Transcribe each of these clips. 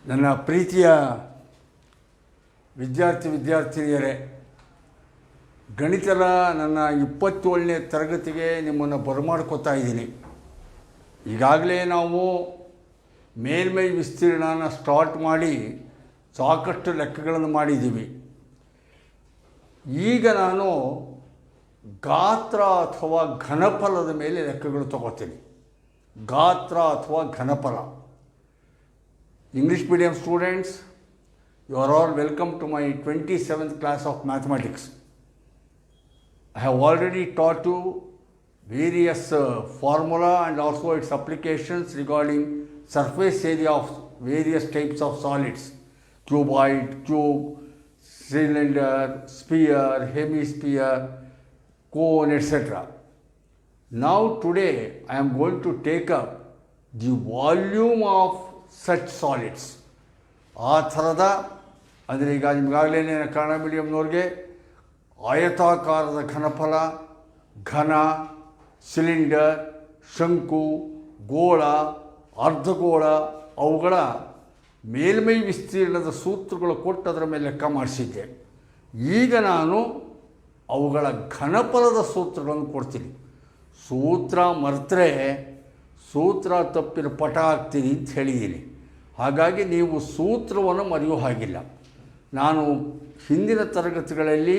ನನ್ನ ಪ್ರೀತಿಯ ವಿದ್ಯಾರ್ಥಿನಿಯರೇ, ಗಣಿತದ ನನ್ನ 27ನೇ ತರಗತಿಗೆ ನಿಮ್ಮನ್ನು ಬರಮಾಡ್ಕೋತಾ ಇದ್ದೀನಿ. ಈಗಾಗಲೇ ನಾವು ಮೇಲ್ಮೈ ವಿಸ್ತೀರ್ಣನ ಸ್ಟಾರ್ಟ್ ಮಾಡಿ ಸಾಕಷ್ಟು ಲೆಕ್ಕಗಳನ್ನು ಮಾಡಿದ್ದೀವಿ. ಈಗ ನಾನು ಗಾತ್ರ ಅಥವಾ ಘನಫಲದ ಮೇಲೆ ಲೆಕ್ಕಗಳು ತಗೋತೀನಿ. ಗಾತ್ರ ಅಥವಾ ಘನಫಲ. English medium students, you are all welcome to my 27th class of mathematics. I have already taught you various formula and also its applications regarding surface area of various types of solids: cuboid, cube, cylinder, sphere, hemisphere, cone, etc. Now today I am going to take up the volume of such solids. ಆ ಥರದ ಅಂದರೆ ಈಗ ನಿಮಗಾಗಲೇ ಕನ್ನಡ ಮೀಡಿಯಮ್ನವ್ರಿಗೆ ಆಯತಾಕಾರದ ಘನಫಲ, ಘನ, cylinder, ಶಂಕು, ಗೋಳ, ಅರ್ಧಗೋಳ ಅವುಗಳ ಮೇಲ್ಮೈ ವಿಸ್ತೀರ್ಣದ ಸೂತ್ರಗಳು ಕೊಟ್ಟು ಅದರ ಮೇಲೆ ಲೆಕ್ಕ ಮಾಡಿಸಿದ್ದೆ. ಈಗ ನಾನು ಅವುಗಳ ಘನಫಲದ ಸೂತ್ರಗಳನ್ನು ಕೊಡ್ತೀನಿ. ಸೂತ್ರ ಮರೆತರೆ ಸೂತ್ರ ತಪ್ಪಿನ ಪಟ ಆಗ್ತೀನಿ ಅಂತ ಹೇಳಿದ್ದೀನಿ. ಹಾಗಾಗಿ ನೀವು ಸೂತ್ರವನ್ನು ಮರೆಯೋ ಹಾಗಿಲ್ಲ. ನಾನು ಹಿಂದಿನ ತರಗತಿಗಳಲ್ಲಿ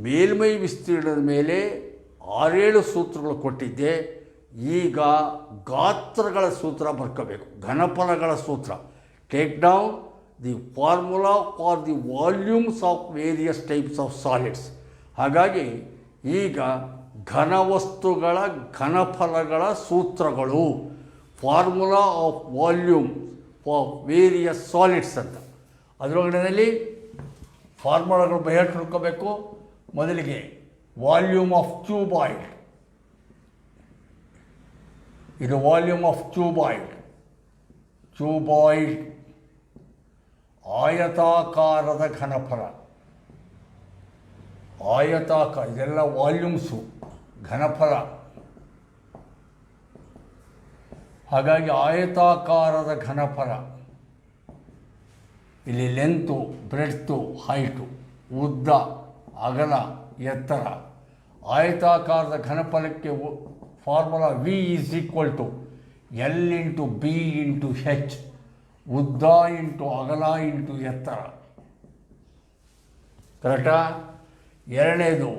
ಮೇಲ್ಮೈ ವಿಸ್ತೀರ್ಣದ ಮೇಲೆ 6-7 ಸೂತ್ರಗಳು ಕೊಟ್ಟಿದ್ದೆ. ಈಗ ಗಾತ್ರಗಳ ಸೂತ್ರ ಬರ್ಕೋಬೇಕು, ಘನಫಲಗಳ ಸೂತ್ರ. Take down the formula for the volumes of various types of solids. ಹಾಗಾಗಿ ಈಗ ಘನವಸ್ತುಗಳ ಘನಫಲಗಳ ಸೂತ್ರಗಳು, formula of volume for various solids ಅಂತ. ಅದರೊಳಗಡೆಯಲ್ಲಿ ಫಾರ್ಮುಲಾಗಳು ಬಯಟ್ ತಿಳ್ಕೋಬೇಕು. ಮೊದಲಿಗೆ ವಾಲ್ಯೂಮ್ ಆಫ್ ಕ್ಯೂಬಾಯ್ಡ್. ಇದು ವಾಲ್ಯೂಮ್ ಆಫ್ ಕ್ಯೂಬಾಯ್ಡ್. ಕ್ಯೂಬಾಯ್ಡ್ ಆಯತಾಕಾರದ ಘನಫಲ. ಆಯತಾಕಾರ ಇದೆಲ್ಲ ವಾಲ್ಯೂಮ್ಸು, ಘನಫಲ. ಹಾಗಾಗಿ ಆಯತಾಕಾರದ ಘನಫಲ. ಇಲ್ಲಿ ಲೆಂತು, ಬ್ರೆಡ್ತು, ಹೈಟು, ಉದ್ದ, ಅಗಲ, ಎತ್ತರ. ಆಯತಾಕಾರದ ಘನಫಲಕ್ಕೆ formula V = L × B × H. ಉದ್ದ ಇಂಟು ಅಗಲ ಇಂಟು ಎತ್ತರ. ಕರೆಕ್ಟಾ? ಎರಡನೇದು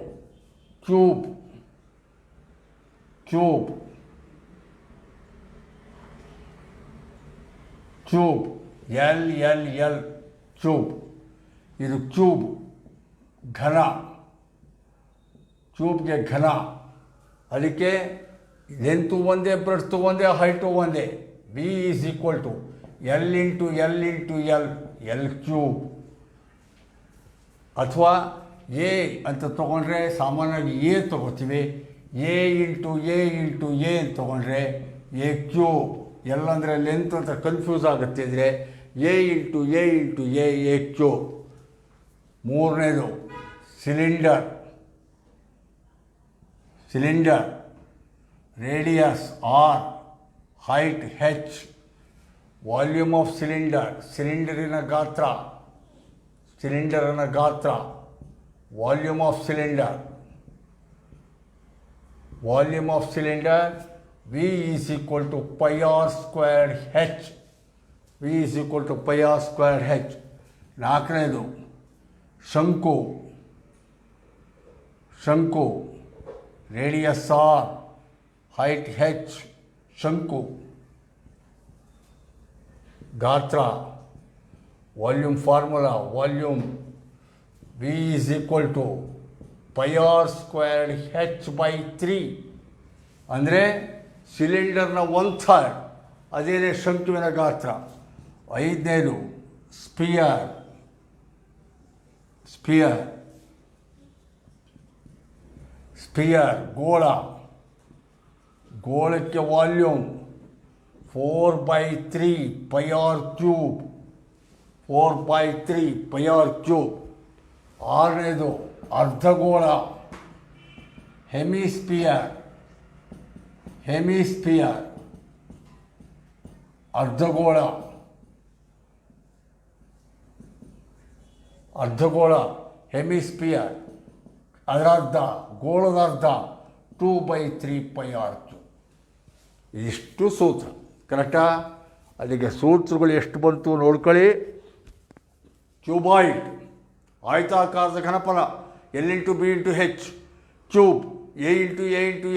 cube. Cube cube LLL cube. ಇದು ಕ್ಯೂಬ್, ಘನ. ಕ್ಯೂಬ್ಗೆ ಘನ. ಅದಕ್ಕೆ ಲೆಂತು ಒಂದೇ, ಬ್ರೆಡ್ತು ಒಂದೇ, ಹೈಟು ಒಂದೇ. V = L × L × L, L cube. ಅಥವಾ ಎ ಅಂತ ತೊಗೊಂಡ್ರೆ ಸಾಮಾನ್ಯವಾಗಿ ಎ ತೊಗೋತೀವಿ. A × A × A ಅಂತ ತೊಗೊಂಡ್ರೆ ಎ ಕ್ಯೂಬ್. ಎಲ್ಲ ಅಂದರೆ ಲೆಂತ್ ಅಂತ ಕನ್ಫ್ಯೂಸ್ ಆಗುತ್ತೆ. ಅಂದರೆ A × A × A, A cube. ಮೂರನೇದು cylinder. Cylinder radius R, height H. Volume of cylinder, ಸಿಲಿಂಡರಿನ ಗಾತ್ರ. ಸಿಲಿಂಡರಿನ ಗಾತ್ರ, volume of cylinder. Volume of cylinder V = πr²H. V = πr²H. ನಾಲ್ಕನೇದು ಶಂಕು. ಶಂಕು ರೇಡಿಯಸ್ R, ಹೈಟ್ H. ಶಂಕು ಗಾತ್ರ. Volume formula, volume V = πr²H/3. ಅಂದರೆ ಸಿಲಿಂಡರ್ನ 1/3. ಅದೇನೇ ಶಂಕುವಿನ ಗಾತ್ರ. ಐದನೇದು ಸ್ಪಿಯರ್. ಸ್ಪಿಯರ್ ಸ್ಪಿಯರ್ ಗೋಳ. ಗೋಳಕ್ಕೆ ವಾಲ್ಯೂಮ್ 4/3 πr³. 4/3 πr³. ಆರನೇದು ಅರ್ಧಗೋಳ. ಹೆಮಿಸ್ಪಿಯರ್. ಹೆಮಿಸ್ಪಿಯರ್ ಅರ್ಧಗೋಳ. ಅರ್ಧಗೋಳ ಹೆಮಿಸ್ಪಿಯರ್, ಅದರ ಅರ್ಧ ಗೋಳದ ಅರ್ಧ 2/3πr3. ಇದಿಷ್ಟು ಸೂತ್ರ ಕರೆಕ್ಟಾ? ಅಲ್ಲಿಗೆ ಸೂತ್ರಗಳು ಎಷ್ಟು ಬಂತು ನೋಡ್ಕೊಳ್ಳಿ. ಕ್ಯೂಬಾಯ್ಡ್ ಆಯತಾಕಾರದ ಘನಫಲ L × B × H, cube A ×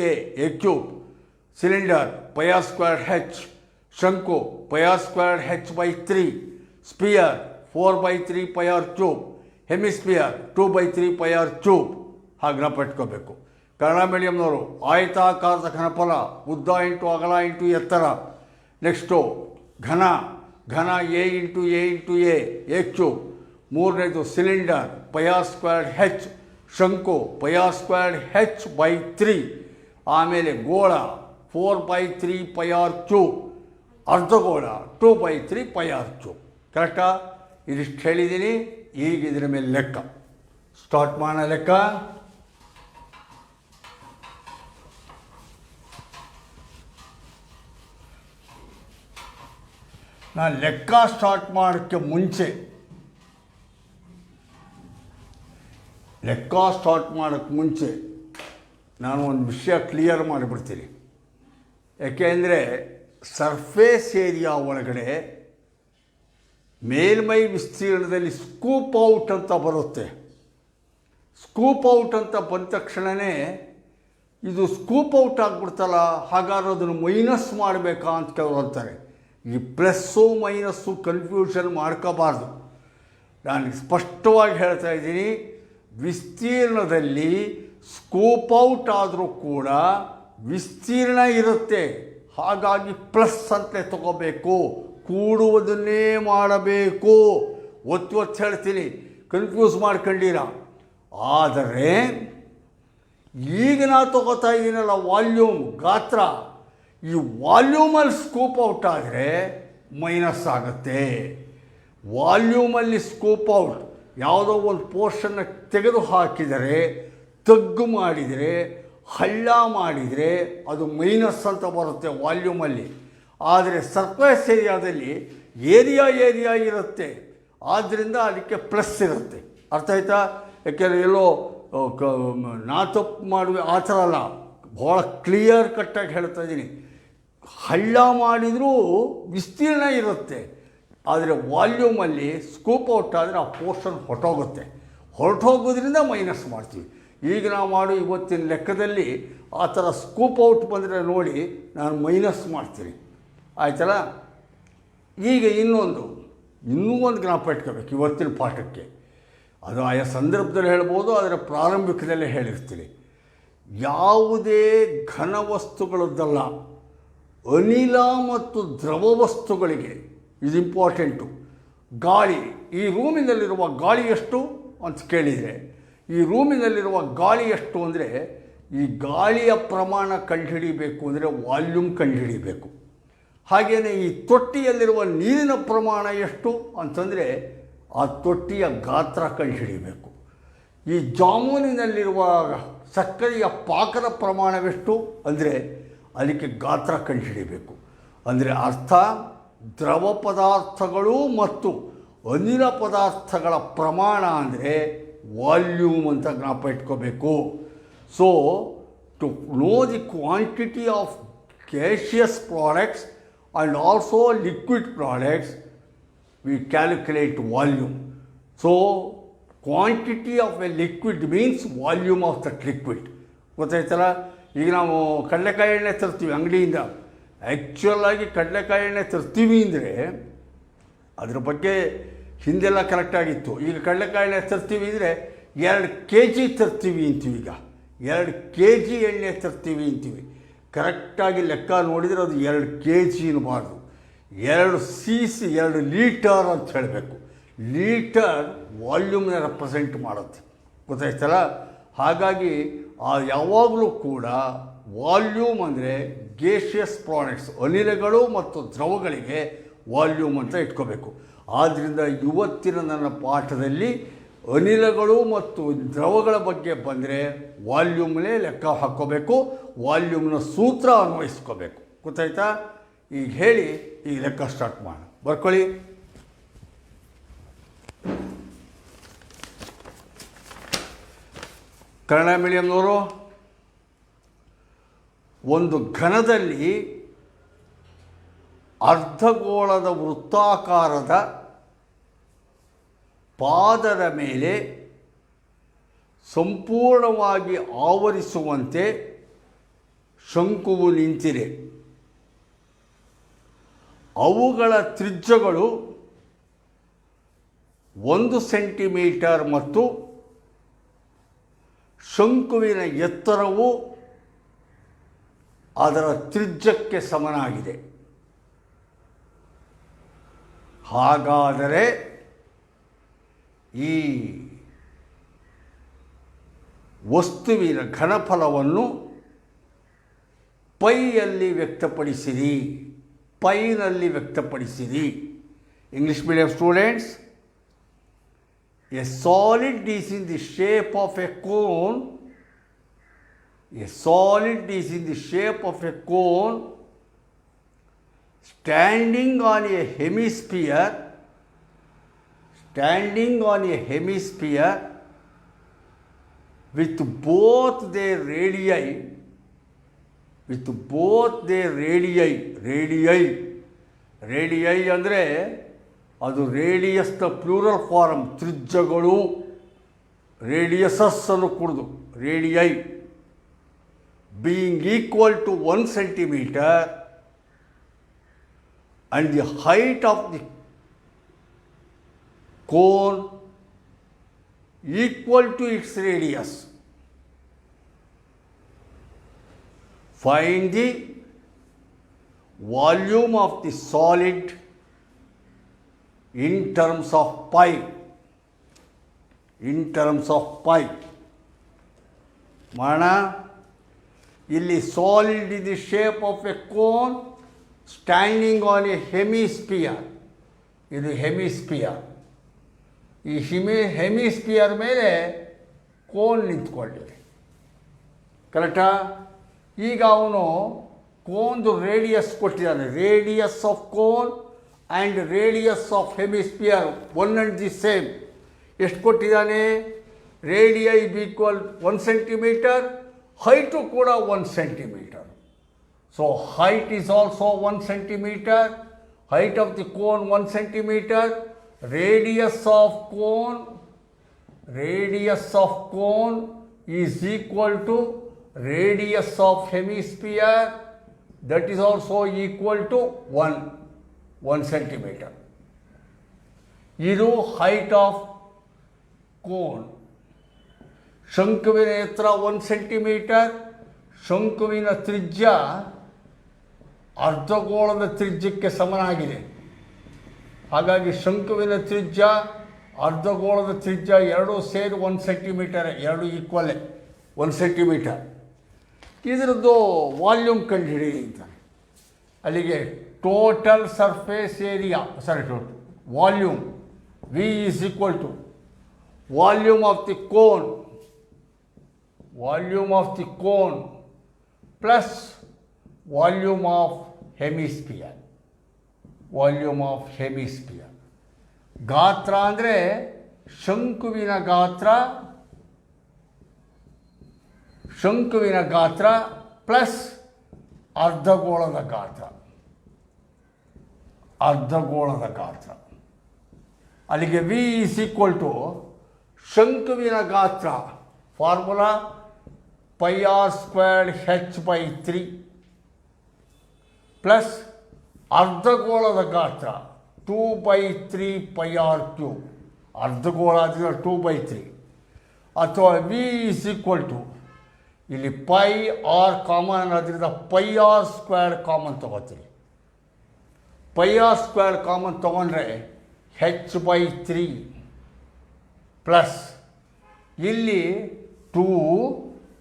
A A cube, cylinder πr²H, ಶಂಕು πr²H/3, spear 4/3πr3, hemisphere 2/3πr3. ಹಾಗೆ ಜ್ಞಾಪಕ ಕನ್ನಡ ಮೀಡಿಯಂನವರು ಆಯತಾಕಾರದ ಘನಫಲ ಉದ್ದ ಇಂಟು ಅಗಲ ಇಂಟು ಎತ್ತರ. ನೆಕ್ಸ್ಟು ಘನ A × A ಕ್ಯೂಬ್. ಮೂರನೇದು ಸಿಲಿಂಡರ್ πr²H, ಶಂಕು πr²H/3. ಆಮೇಲೆ ಗೋಳ 4/3πr3, ಅರ್ಧಗೋಳ 2/3πr3. ಕರೆಕ್ಟಾ? ಇದಿಷ್ಟು ಹೇಳಿದ್ದೀನಿ. ಈಗ ಇದರ ಮೇಲೆ ಲೆಕ್ಕ ಸ್ಟಾರ್ಟ್ ಮಾಡೋಣ. ಲೆಕ್ಕ ನಾನು ಲೆಕ್ಕ ಸ್ಟಾರ್ಟ್ ಮಾಡೋಕ್ಕೆ ಮುಂಚೆ ನಾನು ಒಂದು ವಿಷಯ ಕ್ಲಿಯರ್ ಮಾಡಿಬಿಡ್ತೀನಿ. ಯಾಕೆಂದರೆ ಸರ್ಫೇಸ್ ಏರಿಯಾ ಒಳಗಡೆ ಮೇಲ್ಮೈ ವಿಸ್ತೀರ್ಣದಲ್ಲಿ ಸ್ಕೂಪ್ ಔಟ್ ಅಂತ ಬರುತ್ತೆ. ಸ್ಕೂಪ್ ಔಟ್ ಅಂತ ಬಂದ ತಕ್ಷಣವೇ ಇದು ಸ್ಕೂಪ್ ಔಟ್ ಆಗಿಬಿಡ್ತಲ್ಲ, ಹಾಗಾದ್ರೆ ಅದನ್ನು ಮೈನಸ್ ಮಾಡಬೇಕಾ ಅಂತ ಕೆಲವರು ಅಂತಾರೆ. ಈ ಪ್ಲಸ್ಸು ಮೈನಸ್ಸು ಕನ್ಫ್ಯೂಷನ್ ಮಾಡ್ಕೋಬಾರ್ದು. ನಾನು ಸ್ಪಷ್ಟವಾಗಿ ಹೇಳ್ತಾ ಇದ್ದೀನಿ, ವಿಸ್ತೀರ್ಣದಲ್ಲಿ ಸ್ಕೂಪ್ ಔಟ್ ಆದರೂ ಕೂಡ ವಿಸ್ತೀರ್ಣ ಇರುತ್ತೆ. ಹಾಗಾಗಿ ಪ್ಲಸ್ ಅಂತಲೇ ತಗೋಬೇಕು, ಕೂಡುವುದನ್ನೇ ಮಾಡಬೇಕು. ಒತ್ತು ಹೇಳ್ತೀನಿ, ಕನ್ಫ್ಯೂಸ್ ಮಾಡ್ಕೊಂಡಿರ. ಆದರೆ ಈಗ ನಾನು ತಗೋತಾ ಇದ್ದೀನಲ್ಲ ವಾಲ್ಯೂಮ್, ಗಾತ್ರ, ಈ ವಾಲ್ಯೂಮಲ್ಲಿ ಸ್ಕೂಪ್ ಔಟ್ ಆದರೆ ಮೈನಸ್ ಆಗುತ್ತೆ. ವಾಲ್ಯೂಮಲ್ಲಿ ಸ್ಕೂಪ್ ಔಟ್ ಯಾವುದೋ ಒಂದು ಪೋರ್ಷನ್ನ ತೆಗೆದು ಹಾಕಿದರೆ, ತಗ್ಗು ಮಾಡಿದರೆ, ಹಳ್ಳ ಮಾಡಿದರೆ ಅದು ಮೈನಸ್ ಅಂತ ಬರುತ್ತೆ ವಾಲ್ಯೂಮಲ್ಲಿ. ಆದರೆ ಸರ್ಫೇಸ್ ಏರಿಯಾದಲ್ಲಿ ಏರಿಯಾ ಇರುತ್ತೆ, ಆದ್ದರಿಂದ ಅದಕ್ಕೆ ಪ್ಲಸ್ ಇರುತ್ತೆ. ಅರ್ಥ ಆಯ್ತಾ? ಯಾಕೆಂದರೆ ಎಲ್ಲೋ ನಾ ತಪ್ಪು ಮಾಡುವೆ ಆ ಥರ ಅಲ್ಲ, ಭಾಳ ಕ್ಲಿಯರ್ ಕಟ್ಟಾಗಿ ಹೇಳ್ತಾ ಇದ್ದೀನಿ. ಹಳ್ಳ ಮಾಡಿದರೂ ವಿಸ್ತೀರ್ಣ ಇರುತ್ತೆ, ಆದರೆ ವಾಲ್ಯೂಮಲ್ಲಿ ಸ್ಕೂಪ್ ಔಟ್ ಆದರೆ ಆ ಪೋರ್ಷನ್ ಹೊರಟೋಗೋದ್ರಿಂದ ಮೈನಸ್ ಮಾಡ್ತೀವಿ. ಈಗ ನಾವು ಮಾಡೋ ಇವತ್ತಿನ ಲೆಕ್ಕದಲ್ಲಿ ಆ ಥರ ಸ್ಕೂಪ್ ಔಟ್ ಬಂದರೆ ನೋಡಿ ನಾನು ಮೈನಸ್ ಮಾಡ್ತೀನಿ. ಆಯ್ತಲ್ಲ? ಈಗ ಇನ್ನೂ ಒಂದು ಜ್ಞಾಪಕ ಇಟ್ಕೋಬೇಕು ಇವತ್ತಿನ ಪಾಠಕ್ಕೆ. ಅದು ಆಯಾ ಸಂದರ್ಭದಲ್ಲಿ ಹೇಳ್ಬೋದು, ಆದರೆ ಪ್ರಾರಂಭಿಕದಲ್ಲೇ ಹೇಳಿರ್ತೀನಿ. ಯಾವುದೇ ಘನವಸ್ತುಗಳದ್ದಲ್ಲ, ಅನಿಲ ಮತ್ತು ದ್ರವ ವಸ್ತುಗಳಿಗೆ ಇದು ಇಂಪಾರ್ಟೆಂಟು. ಗಾಳಿ, ಈ ರೂಮಿನಲ್ಲಿರುವ ಗಾಳಿ ಎಷ್ಟು ಅಂತ ಕೇಳಿದರೆ, ಈ ರೂಮಿನಲ್ಲಿರುವ ಗಾಳಿ ಎಷ್ಟು ಅಂದರೆ, ಈ ಗಾಳಿಯ ಪ್ರಮಾಣ ಕಂಡುಹಿಡಿಬೇಕು ಅಂದರೆ ವಾಲ್ಯೂಮ್ ಕಂಡುಹಿಡಿಬೇಕು. ಹಾಗೆಯೇ ಈ ತೊಟ್ಟಿಯಲ್ಲಿರುವ ನೀರಿನ ಪ್ರಮಾಣ ಎಷ್ಟು ಅಂತಂದರೆ ಆ ತೊಟ್ಟಿಯ ಗಾತ್ರ ಕಂಡುಹಿಡಿಬೇಕು. ಈ ಜಾಮೂನಿನಲ್ಲಿರುವ ಸಕ್ಕರೆಯ ಪಾಕದ ಪ್ರಮಾಣವೆಷ್ಟು ಅಂದರೆ ಅದಕ್ಕೆ ಗಾತ್ರ ಕಂಡುಹಿಡಿಬೇಕು. ಅಂದರೆ ಅರ್ಥ, ದ್ರವ ಪದಾರ್ಥಗಳು ಮತ್ತು ಅನಿಲ ಪದಾರ್ಥಗಳ ಪ್ರಮಾಣ ಅಂದರೆ ವಾಲ್ಯೂಮ್ ಅಂತ ಜ್ಞಾಪಕ ಇಟ್ಕೋಬೇಕು. So to know the quantity of gaseous products and also liquid products, we calculate volume. So quantity of a liquid means volume of that liquid. ಗೊತ್ತಾಯ್ತಲ್ಲ? ಈಗ ನಾವು ಕಡಲೆಕಾಯಿ ಎಣ್ಣೆ ತರ್ತೀವಿ ಅಂಗಡಿಯಿಂದ. ಆ್ಯಕ್ಚುಲಾಗಿ ಕಡಲೆಕಾಯಿ ಎಣ್ಣೆ ತರ್ತೀವಿ ಅಂದರೆ ಅದ್ರ ಬಗ್ಗೆ ಹಿಂದೆಲ್ಲ ಕರೆಕ್ಟಾಗಿತ್ತು. ಈಗ ಕಡಲೆಕಾಯಿ ಎಣ್ಣೆ ತರ್ತೀವಿ ಅಂದರೆ 2 kg ತರ್ತೀವಿ ಅಂತೀವಿ. ಈಗ 2 kg ಎಣ್ಣೆ ತರ್ತೀವಿ ಅಂತೀವಿ. ಕರೆಕ್ಟಾಗಿ ಲೆಕ್ಕ ನೋಡಿದರೆ ಅದು 2 kg ಇರಬಾರ್ದು, 2 cc, 2 ಲೀಟರ್ ಅಂತ ಹೇಳಬೇಕು. ಲೀಟರ್ ವಾಲ್ಯೂಮ್ನ ರೆಪ್ರೆಸೆಂಟ್ ಮಾಡುತ್ತೆ. ಗೊತ್ತಾಯ್ತಲ್ಲ? ಹಾಗಾಗಿ ಯಾವಾಗಲೂ ಕೂಡ ವಾಲ್ಯೂಮ್ ಅಂದರೆ ಗೇಷಿಯಸ್ ಪ್ರಾಡಕ್ಟ್ಸ್, ಅನಿಲಗಳು ಮತ್ತು ದ್ರವಗಳಿಗೆ ವಾಲ್ಯೂಮ್ ಅಂತ ಇಟ್ಕೋಬೇಕು. ಆದ್ದರಿಂದ ಇವತ್ತಿನ ನನ್ನ ಪಾಠದಲ್ಲಿ ಅನಿಲಗಳು ಮತ್ತು ದ್ರವಗಳ ಬಗ್ಗೆ ಬಂದರೆ ವಾಲ್ಯೂಮ್ನೇ ಲೆಕ್ಕ ಹಾಕ್ಕೋಬೇಕು, ವಾಲ್ಯೂಮ್ನ ಸೂತ್ರ ಅನ್ವಯಿಸ್ಕೋಬೇಕು. ಗೊತ್ತಾಯ್ತಾ? ಈಗ ಹೇಳಿ ಈಗ ಲೆಕ್ಕ ಸ್ಟಾರ್ಟ್ ಮಾಡೋಣ. ಬರ್ಕೊಳ್ಳಿ. ಕನ್ನಡ ಮೀಡಿಯಂನವರು, ಒಂದು ಘನದಲ್ಲಿ ಅರ್ಧಗೋಳದ ವೃತ್ತಾಕಾರದ ಪಾದದ ಮೇಲೆ ಸಂಪೂರ್ಣವಾಗಿ ಆವರಿಸುವಂತೆ ಶಂಕುವು ನಿಂತಿದೆ. ಅವುಗಳ ತ್ರಿಜ್ಯಗಳು 1 ಸೆಂಟಿಮೀಟರ್ ಮತ್ತು ಶಂಕುವಿನ ಎತ್ತರವು ಅದರ ತ್ರಿಜ್ಯಕ್ಕೆ ಸಮನಾಗಿದೆ. ಹಾಗಾದರೆ ಈ ವಸ್ತುವಿನ ಘನಫಲವನ್ನು ಪೈಯಲ್ಲಿ ವ್ಯಕ್ತಪಡಿಸಿರಿ, ಪೈನಲ್ಲಿ ವ್ಯಕ್ತಪಡಿಸಿರಿ. English medium students, a solid is in the shape of a cone. A solid is in the shape of a cone standing on a hemisphere with both their radii ಅಂದರೆ ಅದು ರೇಡಿಯಸ್ನ ಪ್ಲೂರಲ್ ಫಾರ್ಮ್, ತ್ರಿಜ್ಯಗಳು, ರೇಡಿಯಸಸ್ ಅನ್ನು ಕುಡಿದು radii, being equal to 1 centimeter and the height of the cone equal to its radius. Find the volume of the solid in terms of pi. ಮಾಡೋಣ. ಇಲ್ಲಿ solid in the shape of a cone standing on A hemisphere. ಇದು hemisphere. ಈ hemisphere ಮೇಲೆ cone ನಿಂತ್ಕೊಂಡಿದೆ. ಕರೆಕ್ಟಾ? ಈಗ ಅವನು ಕೋನ್ದು radius ಕೊಟ್ಟಿದ್ದಾನೆ. Radius of cone and radius of hemisphere one and the same. ಎಷ್ಟು ಕೊಟ್ಟಿದ್ದಾನೆ? ರೇಡಿಯೈ ಈಕ್ವಲ್ 1 ಸೆಂಟಿಮೀಟರ್, height ಕೂಡ 1 centimeter. So height is also 1 centimeter. Height of the cone 1 centimeter. Radius of cone is equal to radius of hemisphere. That is also equal to 1 centimeter. ಇದು height of cone. ಶಂಕುವಿನ ಎತ್ತರ 1 centimetre. ಶಂಕುವಿನ ತ್ರಿಜ್ಯ ಅರ್ಧಗೋಳದ ತ್ರಿಜ್ಯಕ್ಕೆ ಸಮನಾಗಿದೆ. ಹಾಗಾಗಿ ಶಂಕುವಿನ ತ್ರಿಜ್ಯ, ಅರ್ಧಗೋಳದ ತ್ರಿಜ್ಯ ಎರಡೂ ಸೇರಿ 1 ಸೆಂಟಿಮೀಟರ್, ಎರಡು ಈಕ್ವಲ್ಲೇ 1 ಸೆಂಟಿಮೀಟರ್. ಇದರದ್ದು ವಾಲ್ಯೂಮ್ ಕಂಡುಹಿಡಿಯಿರಿ ಅಂತಾನೆ. ಅಲ್ಲಿಗೆ total surface area, volume V is equal to volume of the cone plus volume of hemisphere. ಗಾತ್ರ ಅಂದರೆ ಶಂಕುವಿನ ಗಾತ್ರ ಪ್ಲಸ್ ಅರ್ಧಗೋಳದ ಗಾತ್ರ. ಅಲ್ಲಿಗೆ V is equal to ಶಂಕುವಿನ ಗಾತ್ರ ಫಾರ್ಮುಲಾ πr² h/3 ಪ್ಲಸ್ ಅರ್ಧಗೋಳದ ಗಾತ್ರ 2/3 πr³. ಅರ್ಧಗೋಳ ಆದರೆ 2/3. ಅಥವಾ V is equal to ಇಲ್ಲಿ πr ಕಾಮನ್ ಅದರಿಂದ πr² ಕಾಮನ್ ತಗೋತೀವಿ. πr² ಕಾಮನ್ ತಗೊಂಡ್ರೆ h/3 ಪ್ಲಸ್ ಇಲ್ಲಿ 2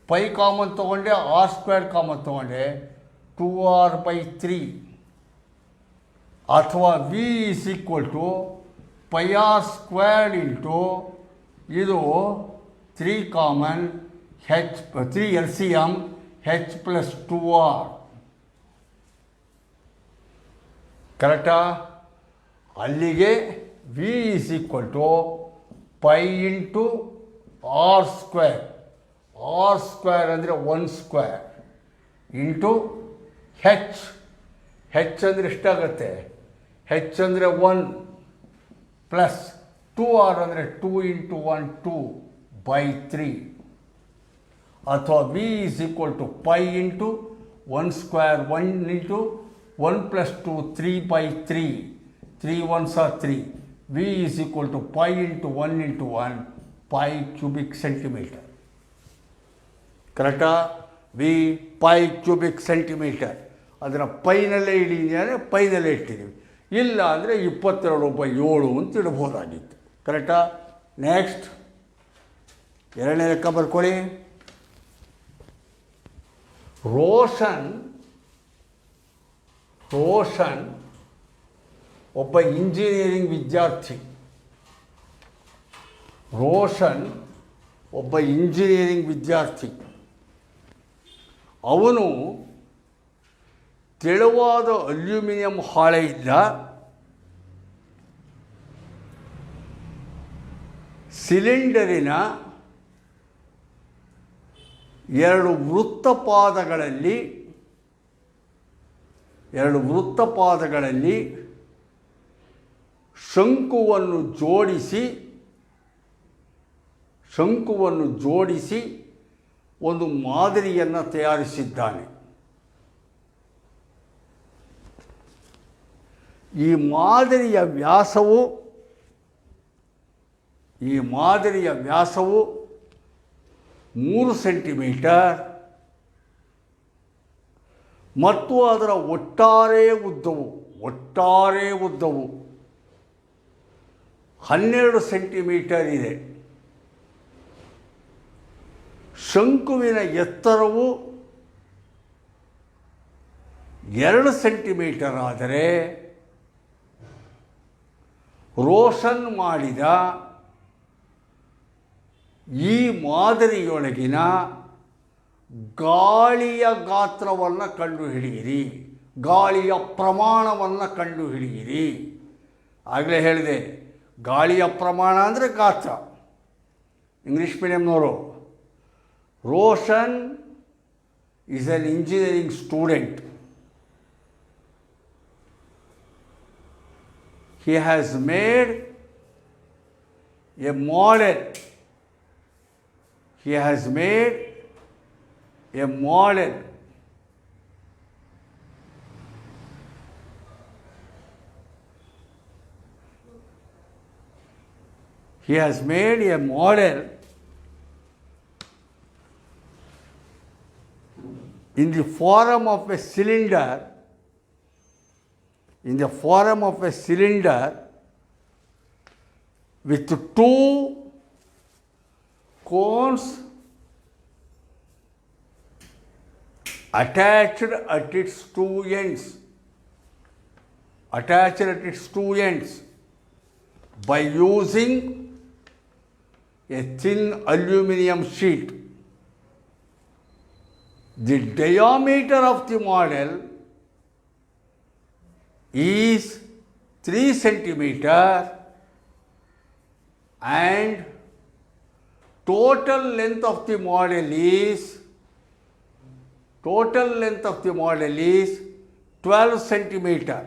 π ಕಾಮನ್ ತೊಗೊಂಡೆ, r² ಕಾಮನ್ ತೊಗೊಂಡೆ 2r/3. ಅಥವಾ V is equal to πr² into ಇದು 3 ಕಾಮನ್, 3 LCM h+2r. ಕರೆಕ್ಟಾ? ಅಲ್ಲಿಗೆ V is equal to π into r². R square ಅಂದರೆ 1 ಸ್ಕ್ವೇರ್ ಇಂಟು ಹೆಚ್. ಹೆಚ್ ಅಂದರೆ ಎಷ್ಟಾಗುತ್ತೆ? ಹೆಚ್ ಅಂದರೆ 1 ಪ್ಲಸ್ 2r ಅಂದರೆ 2 ಇಂಟು 1 2/3. ಅಥವಾ v is equal to pi into 1 square 1 into 1 plus 2 3/3. 3 1s are 3. v is equal to pi into 1 into 1 pi cubic centimetre. ಕರೆಕ್ಟಾ? V pi cubic centimetre. ಅದನ್ನು ಪೈನಲ್ಲೇ ಇಟ್ಟಿದ್ದೀವಿ, ಪೈನಲ್ಲೇ ಇಟ್ಟಿದ್ದೀವಿ. ಇಲ್ಲ ಅಂದರೆ 22/7 ಅಂತ ಇಡ್ಬೋದಾಗಿತ್ತು. ಕರೆಕ್ಟಾ? ನೆಕ್ಸ್ಟ್ ಎರಡನೇ ಲೆಕ್ಕ ಬರ್ಕೊಳ್ಳಿ. ರೋಷನ್ ಒಬ್ಬ ಇಂಜಿನಿಯರಿಂಗ್ ವಿದ್ಯಾರ್ಥಿ. ರೋಷನ್ ಒಬ್ಬ ಇಂಜಿನಿಯರಿಂಗ್ ವಿದ್ಯಾರ್ಥಿ. ಅವನು ತೆಳುವಾದ ಅಲ್ಯೂಮಿನಿಯಂ ಹಾಳೆಯಿಂದ ಸಿಲಿಂಡರಿನ 2 ವೃತ್ತಪಾದಗಳಲ್ಲಿ ಶಂಕುವನ್ನು ಜೋಡಿಸಿ ಒಂದು ಮಾದರಿಯನ್ನು ತಯಾರಿಸಿದ್ದಾನೆ. ಈ ಮಾದರಿಯ ವ್ಯಾಸವು 3 ಸೆಂಟಿಮೀಟರ್ ಮತ್ತು ಅದರ ಒಟ್ಟಾರೆ ಉದ್ದವು 12 ಸೆಂಟಿಮೀಟರ್ ಇದೆ. ಶಂಕುವಿನ ಎತ್ತರವು 2 ಸೆಂಟಿಮೀಟರ್ ಆದರೆ ರೋಷನ್ ಮಾಡಿದ ಈ ಮಾದರಿಯೊಳಗಿನ ಗಾಳಿಯ ಗಾತ್ರವನ್ನು ಕಂಡುಹಿಡಿಯಿರಿ, ಗಾಳಿಯ ಪ್ರಮಾಣವನ್ನು ಕಂಡುಹಿಡಿಯಿರಿ. ಆಗಲೇ ಹೇಳಿದೆ, ಗಾಳಿಯ ಪ್ರಮಾಣ ಅಂದರೆ ಗಾತ್ರ. ಇಂಗ್ಲೀಷ್ ಮೀಡಿಯಂನವರು. Roshan is an engineering student. He has made a model. He has made a model. He has made a model in the form of a cylinder. In the form of a cylinder with 2 cones attached at its two ends by using a thin aluminum sheet. The diameter of the model is 3 centimeter and total length of the model is 12 centimeter.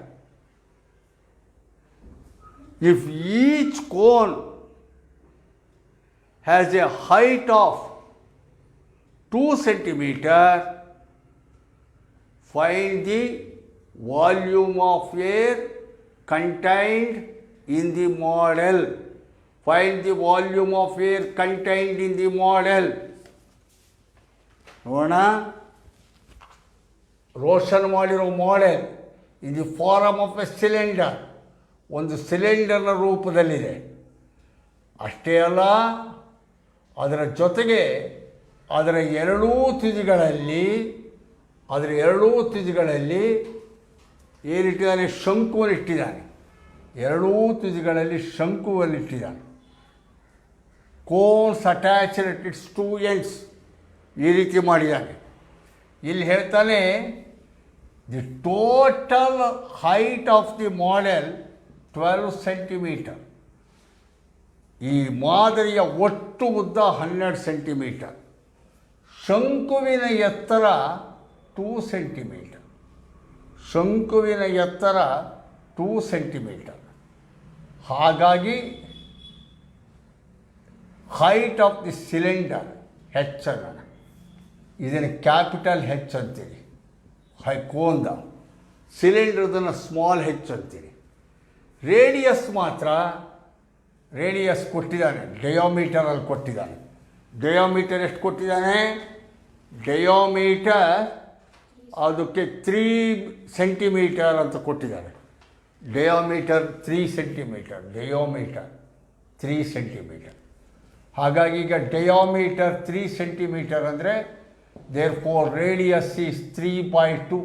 If each cone has a height of 2 centimeter, find the volume of air contained in the model. Find the volume of air contained in the model. ನೋಡೋಣ. ರೋಷನ್ ಮಾಡಿರೋ model in the form of A cylinder, ಒಂದು ಸಿಲಿಂಡರ್ನ ರೂಪದಲ್ಲಿದೆ. ಅಷ್ಟೇ ಅಲ್ಲ, ಅದರ ಜೊತೆಗೆ ಅದರ ಎರಡೂ ತುದಿಗಳಲ್ಲಿ ಏನಿಟ್ಟಿದ್ದಾನೆ? ಶಂಕುವನ್ನಿಟ್ಟಿದ್ದಾನೆ. ಎರಡೂ ತುದಿಗಳಲ್ಲಿ ಶಂಕುವನ್ನಿಟ್ಟಿದ್ದಾನೆ. Cones attached at its 2 ends ಈ ರೀತಿ ಮಾಡಿದ್ದಾನೆ. ಇಲ್ಲಿ ಹೇಳ್ತಾನೆ, the total height of the model 12 centimetre. ಈ ಮಾದರಿಯ ಒಟ್ಟು ಉದ್ದ 12 ಸೆಂಟಿಮೀಟರ್. ಶಂಕುವಿನ ಎತ್ತರ 2 ಸೆಂಟಿಮೀಟರ್. ಶಂಕುವಿನ ಎತ್ತರ 2 ಸೆಂಟಿಮೀಟರ್. ಹಾಗಾಗಿ ಹೈಟ್ ಆಫ್ ದಿ ಸಿಲಿಂಡರ್ ಹೆಚ್ ಅನ್ನೋಣ. ಇದನ್ನು ಕ್ಯಾಪಿಟಲ್ ಹೆಚ್ ಅಂತೀರಿ. ಕೋನ್ದ ಸಿಲಿಂಡ್ರದನ್ನು ಸ್ಮಾಲ್ ಹೆಚ್ ಅಂತೀರಿ. ರೇಡಿಯಸ್ ಮಾತ್ರ, ರೇಡಿಯಸ್ ಕೊಟ್ಟಿದ್ದಾನೆ, ಡಯಾಮೀಟರಲ್ಲಿ ಕೊಟ್ಟಿದ್ದಾನೆ. ಡಯಾಮೀಟರ್ ಎಷ್ಟು ಕೊಟ್ಟಿದ್ದಾನೆ? ಡಯಾಮೀಟರ್ ಅದಕ್ಕೆ 3 ಸೆಂಟಿಮೀಟರ್ ಅಂತ ಕೊಟ್ಟಿದ್ದಾನೆ. Diameter 3 centimetre. Diameter 3 centimetre. ಹಾಗಾಗಿ ಈಗ ಡಯಾಮೀಟರ್ 3 ಸೆಂಟಿಮೀಟರ್ ಅಂದರೆ therefore radius is 3/2.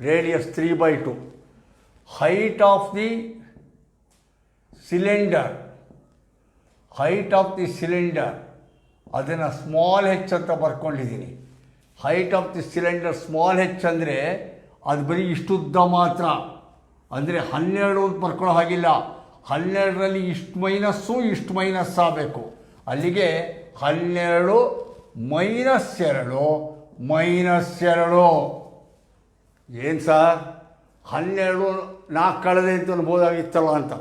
Radius 3/2. Height of the cylinder, height of the cylinder ಅದನ್ನು ಸ್ಮಾಲ್ ಹೆಚ್ ಅಂತ ಬರ್ಕೊಂಡಿದ್ದೀನಿ. Height of the cylinder small H ಅಂದರೆ ಅದು ಬರೀ ಇಷ್ಟುದ್ದ ಮಾತ್ರ. ಅಂದರೆ 12 ಅಂತ ಬರ್ಕೊಳ್ಳೋ ಹಾಗಿಲ್ಲ. 12ರಲ್ಲಿ ಇಷ್ಟು ಮೈನಸ್ಸು ಇಷ್ಟು ಮೈನಸ್ ಆಗಬೇಕು. ಅಲ್ಲಿಗೆ 12 -2 -2. ಏನು ಸರ್ 12 4 ಕಳೆದೆ ಅಂತ ಅನ್ಬೋದಾಗಿತ್ತಲ್ಲ ಅಂತ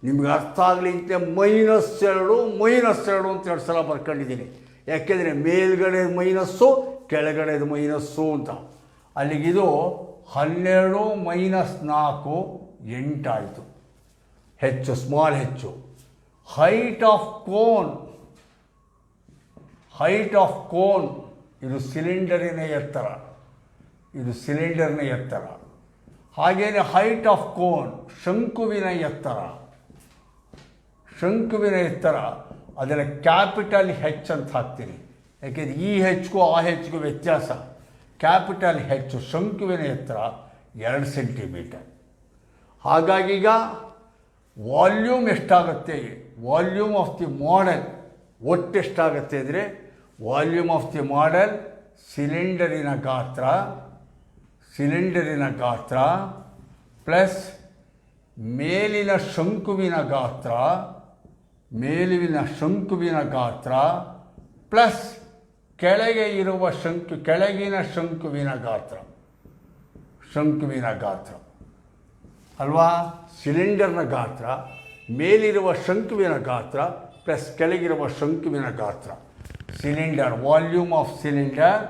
ನಿಮ್ಗೆ ಅರ್ಥ ಆಗಲಿ ಅಂತ -2 -2 ಅಂತ 2 ಸಲ ಬರ್ಕೊಂಡಿದ್ದೀನಿ. ಯಾಕೆಂದರೆ ಮೇಲ್ಗಡೆ ಮೈನಸ್ಸು ಕೆಳಗಡೆದು ಮೈನಸ್ಸು ಅಂತ. ಅಲ್ಲಿಗಿದು 12 - 4 8 ಆಯಿತು. ಹೆಚ್ಚು ಸ್ಮಾಲ್ ಹೆಚ್ಚು. Height of cone, height of cone ಇದು ಸಿಲಿಂಡರಿನ ಎತ್ತರ, ಇದು ಸಿಲಿಂಡರ್ನ ಎತ್ತರ. ಹಾಗೆಯೇ ಹೈಟ್ ಆಫ್ ಕೋನ್ ಶಂಕುವಿನ ಎತ್ತರ, ಶಂಕುವಿನ ಎತ್ತರ ಅದನ್ನು ಕ್ಯಾಪಿಟಲ್ ಹೆಚ್ ಅಂತ ಹಾಕ್ತೀನಿ. ಯಾಕೆಂದರೆ ಈ ಹೆಚ್ಗೂ ಆ ಹೆಚ್ಗೂ ವ್ಯತ್ಯಾಸ. ಕ್ಯಾಪಿಟಲ್ ಹೆಚ್ಚು ಶಂಕುವಿನ ಎತ್ತರ 2 ಸೆಂಟಿಮೀಟರ್. ಹಾಗಾಗೀಗ ವಾಲ್ಯೂಮ್ ಎಷ್ಟಾಗುತ್ತೆ? ವಾಲ್ಯೂಮ್ ಆಫ್ ದಿ ಮಾಡೆಲ್ ಒಟ್ಟು ಎಷ್ಟಾಗುತ್ತೆ ಅಂದರೆ ವಾಲ್ಯೂಮ್ ಆಫ್ ದಿ ಮಾಡೆಲ್ ಸಿಲಿಂಡರಿನ ಗಾತ್ರ, ಸಿಲಿಂಡರಿನ ಗಾತ್ರ ಪ್ಲಸ್ ಮೇಲಿನ ಶಂಕುವಿನ ಗಾತ್ರ, ಮೇಲಿನ ಶಂಕುವಿನ ಗಾತ್ರ ಪ್ಲಸ್ ಕೆಳಗೆ ಇರುವ ಕೆಳಗಿನ ಶಂಕುವಿನ ಗಾತ್ರ, ಶಂಕುವಿನ ಗಾತ್ರ ಅಲ್ವಾ? ಸಿಲಿಂಡರ್ನ ಗಾತ್ರ, ಮೇಲಿರುವ ಶಂಕುವಿನ ಗಾತ್ರ ಪ್ಲಸ್ ಕೆಳಗಿರುವ ಶಂಕುವಿನ ಗಾತ್ರ. Cylinder volume of cylinder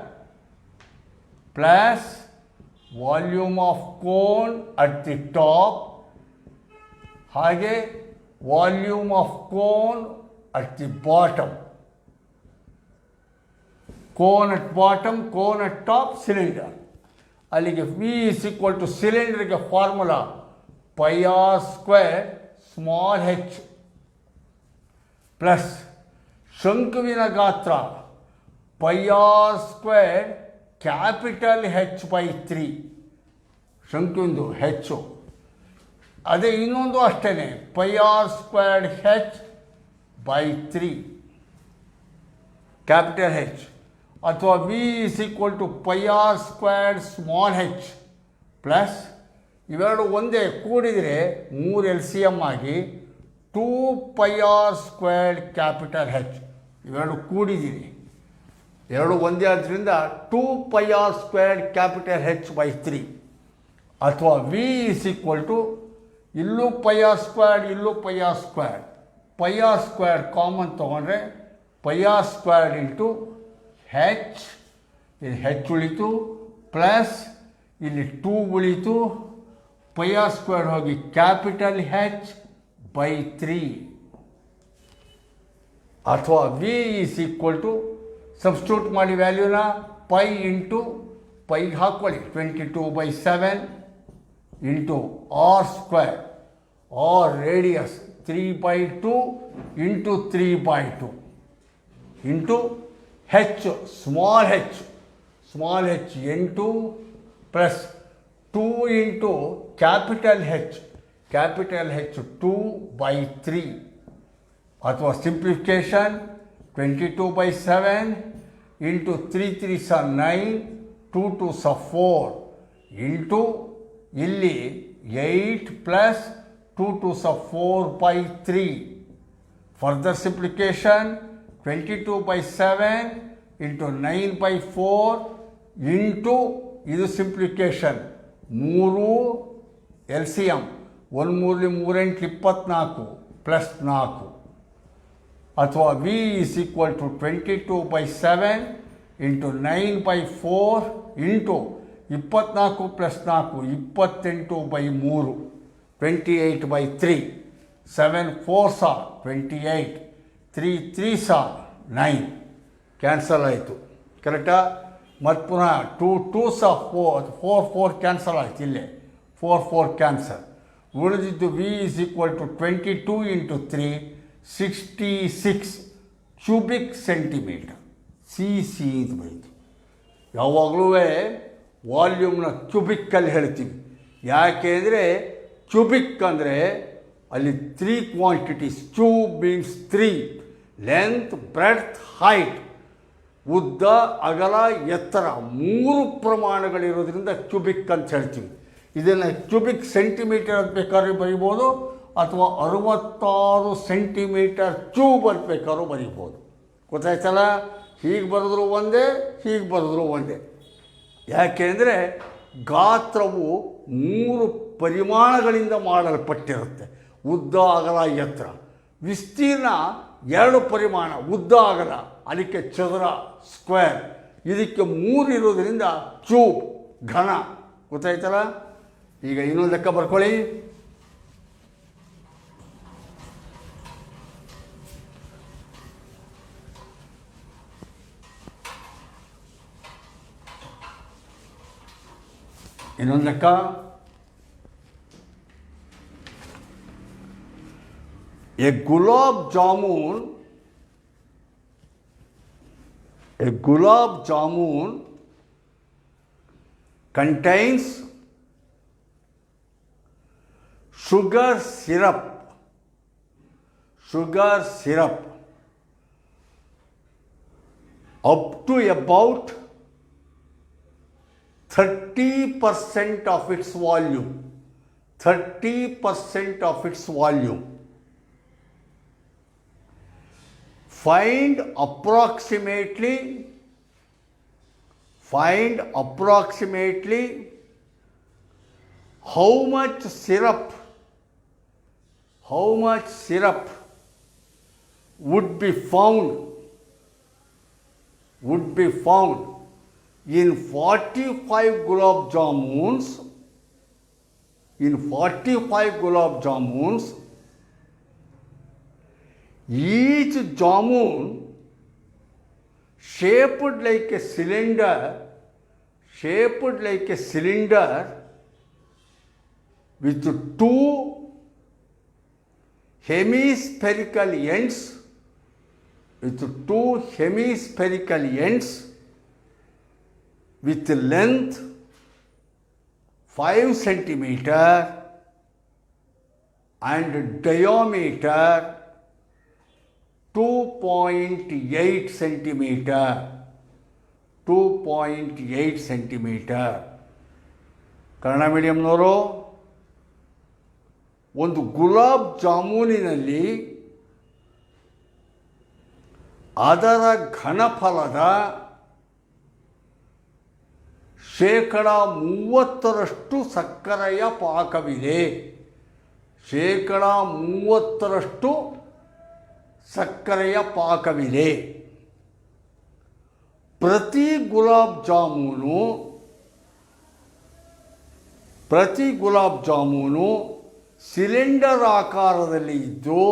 plus volume of cone at the top, ಹಾಗೆ volume of cone at the bottom. Cone at bottom, cone at top, cylinder. ಅಲ್ಲಿಗೆ ವಿ ಇಸ್ ಈಕ್ವಲ್ ಟು ಸಿಲಿಂಡರ್ಗೆ formula πr² small H plus ಶಂಕುವಿನ ಗಾತ್ರ πr² capital H/3. ಶಂಕುವಿಂದು ಹೆಚ್ಚು. ಅದೇ ಇನ್ನೊಂದು ಅಷ್ಟೇ πr² H/3 capital H. ಅಥವಾ V is equal to πr² small H plus ಇವೆರಡು ಒಂದೇ ಕೂಡಿದರೆ 3 LCM ಆಗಿ 2πr² ಕ್ಯಾಪಿಟಲ್ ಹೆಚ್. ಇವೆರಡು ಕೂಡಿದ್ದೀರಿ, ಎರಡು ಒಂದೇ ಆದ್ದರಿಂದ 2πr² ಕ್ಯಾಪಿಟಲ್ H/3. ಅಥವಾ ವಿ ಇಸ್ ಈಕ್ವಲ್ ಟು ಇಲ್ಲೂ πr², ಇಲ್ಲೂ πr², πr² ಕಾಮನ್ ತೊಗೊಂಡ್ರೆ πr² ಇಂಟು ಹೆಚ್, ಇಲ್ಲಿ ಹೆಚ್ ಉಳಿತು ಪ್ಲಸ್ ಇಲ್ಲಿ 2 ಉಳಿತು, πr² ಹೋಗಿ ಕ್ಯಾಪಿಟಲ್ H/3. ಅಥವಾ V is equal to substitute ಮಾಡಿ ವ್ಯಾಲ್ಯೂನ π ಇಂಟು π ಹಾಕ್ಕೊಳ್ಳಿ 22/7 into r², R radius 3/2 into 3/2 into H small H, small H 8 plus 2 into capital H, capital H 2/3. ಅಥವಾ simplification 22/7 into 3 3s 9, 2 2s 4 into ಇಲ್ಲಿ 8 plus 2 2s 4/3. Further simplification 22/7 into 9/4 into ಇದು simplification 3 L C M 1 3 3 8 24 plus 4 ಅಥವಾ V is equal to 22/7 into 9/4 into 24 plus 4 28/3 28/3 7 4s are 28 3 3s are 9 cancel ಆಯಿತು ಕರೆಕ್ಟಾ. ಮತ್ತು ಪುನಃ 2 2s are 4 4 cancel ಆಯ್ತು ಇಲ್ಲೇ 4 4 cancel. ಉಳಿದಿದ್ದು V is equal to 22 into 3 66 cubic centimetre. C ಅಂತ ಬರೀತು. ಯಾವಾಗಲೂ ವಾಲ್ಯೂಮ್ನ ಕ್ಯೂಬಿಕ್ಕಲ್ಲಿ ಹೇಳ್ತೀವಿ. ಯಾಕೆ ಅಂದರೆ ಕ್ಯೂಬಿಕ್ ಅಂದರೆ ಅಲ್ಲಿ 3 quantities. Cube means 3 length breadth height. ಉದ್ದ ಅಗಲ ಎತ್ತರ 3 ಪ್ರಮಾಣಗಳಿರೋದ್ರಿಂದ ಕ್ಯೂಬಿಕ್ ಅಂತ ಹೇಳ್ತೀವಿ. ಇದನ್ನು ಕ್ಯೂಬಿಕ್ ಸೆಂಟಿಮೀಟರ್ ಅಂತ ಬೇಕಾದ್ರೂ ಬರಿಬೋದು ಅಥವಾ 66 ಸೆಂಟಿಮೀಟರ್ ಕ್ಯೂಬ್ ಅಂತ ಬೇಕಾದ್ರೂ ಬರಿಬೋದು. ಗೊತ್ತಾಯ್ತಲ್ಲ. ಹೀಗೆ ಬರೆದ್ರು ಒಂದೇ, ಹೀಗೆ ಬರೆದ್ರು ಒಂದೇ. ಯಾಕೆಂದರೆ ಗಾತ್ರವು 3 ಪರಿಮಾಣಗಳಿಂದ ಮಾಡಲ್ಪಟ್ಟಿರುತ್ತೆ. ಉದ್ದ ಅಗಲ ಎತ್ತರ. ವಿಸ್ತೀರ್ಣ 2 ಪರಿಮಾಣ ಉದ್ದ ಅಗಲ. ಅದಕ್ಕೆ ಚದುರ ಸ್ಕ್ವೇರ್. ಇದಕ್ಕೆ 3 ಇರೋದ್ರಿಂದ ಕ್ಯೂಬ್ ಘನ. ಗೊತ್ತಾಯ್ತಲ್ಲ. ಈಗ ಇನ್ನೊಂದು ಲೆಕ್ಕ ಬರ್ಕೊಳ್ಳಿ. ಇನ್ನೊಂದು ಲೆಕ್ಕ. A gulab jamun contains sugar syrup up to about 30% of its volume. 30% of its volume. Find approximately how much syrup would be found in 45 gulab jamuns. Each jamun shaped like a cylinder with 2 hemispherical ends with length 5 centimeter and diameter 2.8 centimeter. Kannada ಮೀಡಿಯಂನವರು ಒಂದು ಗುಲಾಬ್ ಜಾಮೂನಿನಲ್ಲಿ ಅದರ ಘನಫಲದ 30% ಸಕ್ಕರೆಯ ಪಾಕವಿದೆ. 30% ಸಕ್ಕರೆಯ ಪಾಕವಿದೆ. ಪ್ರತಿ gulab jamun cylinder ಆಕಾರದಲ್ಲಿ ಇದ್ದು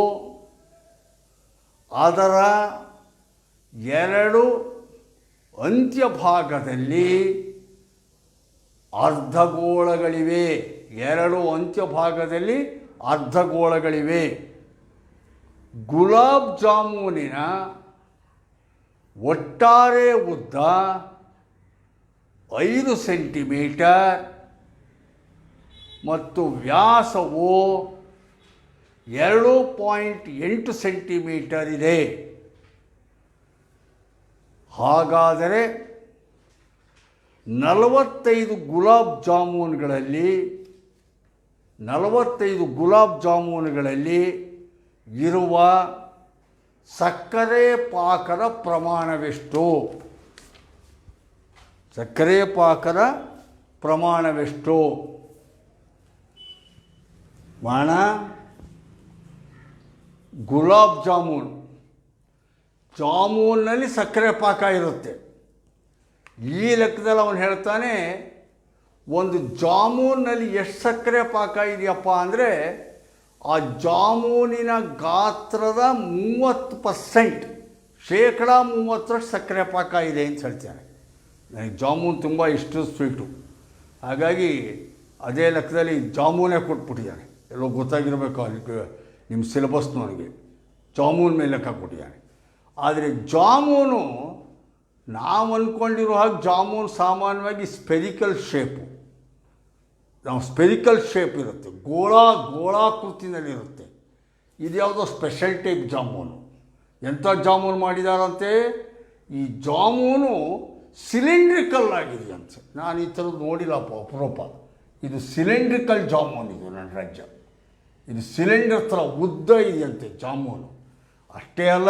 ಅದರ 2 ಅಂತ್ಯಭಾಗದಲ್ಲಿ ಅರ್ಧಗೋಳಗಳಿವೆ. ಗುಲಾಬ್ ಜಾಮೂನಿನ ಒಟ್ಟಾರೆ ಉದ್ದ 5 ಸೆಂಟಿಮೀಟರ್ ಮತ್ತು ವ್ಯಾಸವು 2.8 ಸೆಂಟಿಮೀಟರ್ ಇದೆ. ಹಾಗಾದರೆ 45 ಗುಲಾಬ್ ಜಾಮೂನುಗಳಲ್ಲಿ ಇರುವ ಸಕ್ಕರೆ ಪಾಕದ ಪ್ರಮಾಣವೆಷ್ಟು? ಸಕ್ಕರೆ ಪಾಕದ ಪ್ರಮಾಣವೆಷ್ಟು? ಬಾಣ ಗುಲಾಬ್ ಜಾಮೂನ್, ಜಾಮೂನಲ್ಲಿ ಸಕ್ಕರೆ ಪಾಕ ಇರುತ್ತೆ. ಈ ಲೆಕ್ಕದಲ್ಲಿ ಅವನು ಹೇಳ್ತಾನೆ, ಒಂದು ಜಾಮೂನಲ್ಲಿ ಎಷ್ಟು ಸಕ್ಕರೆ ಪಾಕ ಇದೆಯಪ್ಪ ಅಂದರೆ ಆ ಜಾಮೂನಿನ ಗಾತ್ರದ 30%, ಶೇಕಡ 30ರಷ್ಟು ಸಕ್ಕರೆ ಪಾಕ ಇದೆ ಅಂತ ಹೇಳ್ತಾನೆ. ನನಗೆ ಜಾಮೂನ್ ತುಂಬ ಇಷ್ಟ, ಸ್ವೀಟು. ಹಾಗಾಗಿ ಅದೇ ಲೆಕ್ಕದಲ್ಲಿ ಜಾಮೂನೇ ಕೊಟ್ಬಿಟ್ಟಿದ್ದಾನೆ. ಎಲ್ಲೋ ಗೊತ್ತಾಗಿರಬೇಕು ಅದಕ್ಕೆ ನಿಮ್ಮ ಸಿಲೆಬಸ್ ನನಗೆ ಜಾಮೂನ್ ಮೇಲೆ ಲೆಕ್ಕ ಕೊಟ್ಟಿದ್ದಾನೆ. ಆದರೆ ಜಾಮೂನು ನಾವು ಅಂದ್ಕೊಂಡಿರೋ ಹಾಗೆ ಜಾಮೂನ್ ಸಾಮಾನ್ಯವಾಗಿ ಸ್ಪೆರಿಕಲ್ ಶೇಪು, ನಾವು ಸ್ಪೆರಿಕಲ್ ಶೇಪ್ ಇರುತ್ತೆ, ಗೋಳಾಕೃತಿನಲ್ಲಿರುತ್ತೆ. ಇದು ಯಾವುದೋ ಸ್ಪೆಷಲ್ ಟೈಪ್ ಜಾಮೂನು. ಎಂಥ ಜಾಮೂನು ಮಾಡಿದಾರಂತೆ, ಈ ಜಾಮೂನು ಸಿಲಿಂಡ್ರಿಕಲ್ ಆಗಿದೆಯಂತೆ. ನಾನು ಈ ಥರದ್ದು ನೋಡಿಲ್ಲಪ್ಪ, ಅಪರೂಪ. ಇದು ಸಿಲಿಂಡ್ರಿಕಲ್ ಜಾಮೂನ್, ಇದು ನನ್ನ ರಾಜ್ಯ. ಇದು ಸಿಲಿಂಡರ್ ಥರ ಉದ್ದ ಇದೆಯಂತೆ ಜಾಮೂನು. ಅಷ್ಟೇ ಅಲ್ಲ,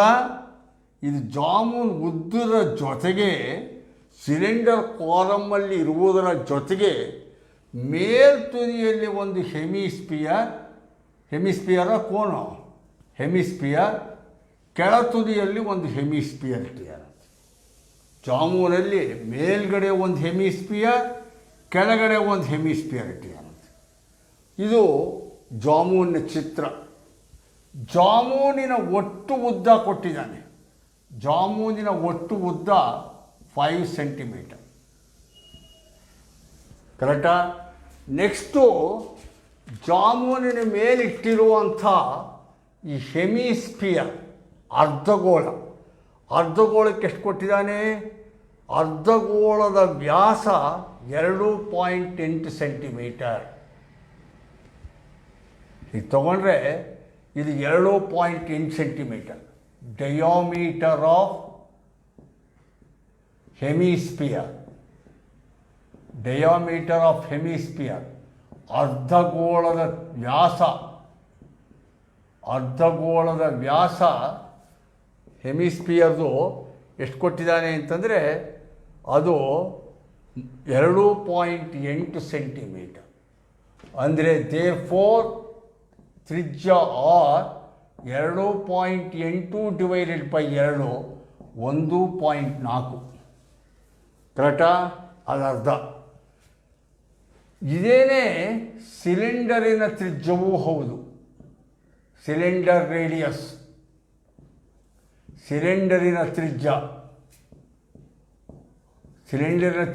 ಇದು ಜಾಮೂನ್ ಉದ್ದರ ಜೊತೆಗೆ ಸಿಲಿಂಡರ್ ಫಾರಮ್ಮಲ್ಲಿ ಇರುವುದರ ಜೊತೆಗೆ ಮೇಲ್ತುದಿಯಲ್ಲಿ ಒಂದು ಹೆಮಿಸ್ಪಿಯರ ಕೋನು, ಹೆಮಿಸ್ಪಿಯರ್, ಕೆಳತುದಿಯಲ್ಲಿ ಒಂದು ಹೆಮಿಸ್ಪಿಯರ್ ಇಟ್ಟಿದ್ದಾರೆ. ಜಾಮೂನಲ್ಲಿ ಮೇಲ್ಗಡೆ ಒಂದು ಹೆಮಿಸ್ಪಿಯರ್, ಕೆಳಗಡೆ ಒಂದು ಹೆಮಿಸ್ಪಿಯರ್ ಇಟ್ಟಿದ್ದಾರಂತೆ. ಇದು ಜಾಮೂನಿನ ಚಿತ್ರ. ಜಾಮೂನಿನ ಒಟ್ಟು ಉದ್ದ ಕೊಟ್ಟಿದ್ದಾನೆ. ಜಾಮೂನಿನ ಒಟ್ಟು ಉದ್ದ 5 ಸೆಂಟಿಮೀಟರ್. ಕರೆಕ್ಟಾ? ನೆಕ್ಸ್ಟು ಜಾಮೂನಿನ ಮೇಲಿಟ್ಟಿರುವಂಥ ಈ ಹೆಮಿಸ್ಪಿಯರ್, ಅರ್ಧಗೋಳಕ್ಕೆ ಎಷ್ಟು ಕೊಟ್ಟಿದ್ದಾನೆ? ಅರ್ಧಗೋಳದ ವ್ಯಾಸ 2.8 ಸೆಂಟಿಮೀಟರ್. ಇದು ತಗೊಂಡ್ರೆ ಇದು 2.8 ಸೆಂಟಿಮೀಟರ್. ಡಯಾಮೀಟರ್ ಆಫ್ ಹೆಮಿಸ್ಪಿಯರ್, ಅರ್ಧಗೋಳದ ವ್ಯಾಸ ಹೆಮಿಸ್ಪಿಯರ್ದು ಎಷ್ಟು ಕೊಟ್ಟಿದ್ದಾನೆ ಅಂತಂದರೆ ಅದು 2.8 ಸೆಂಟಿಮೀಟರ್. ಅಂದರೆ ದೇರ್ಫೋರ್ ತ್ರಿಜ್ಯ ಆರ್ 2.8 ಡಿವೈಡೆಡ್ ಬೈ 2 1.4. ಕರೆಕ್ಟಾ? ಅದರ್ಧ. ಇದೇನೇ ಸಿಲಿಂಡರಿನ ತ್ರಿಜ್ಯವೂ ಹೌದು. ಸಿಲಿಂಡರ್ ರೇಡಿಯಸ್, ಸಿಲಿಂಡರಿನ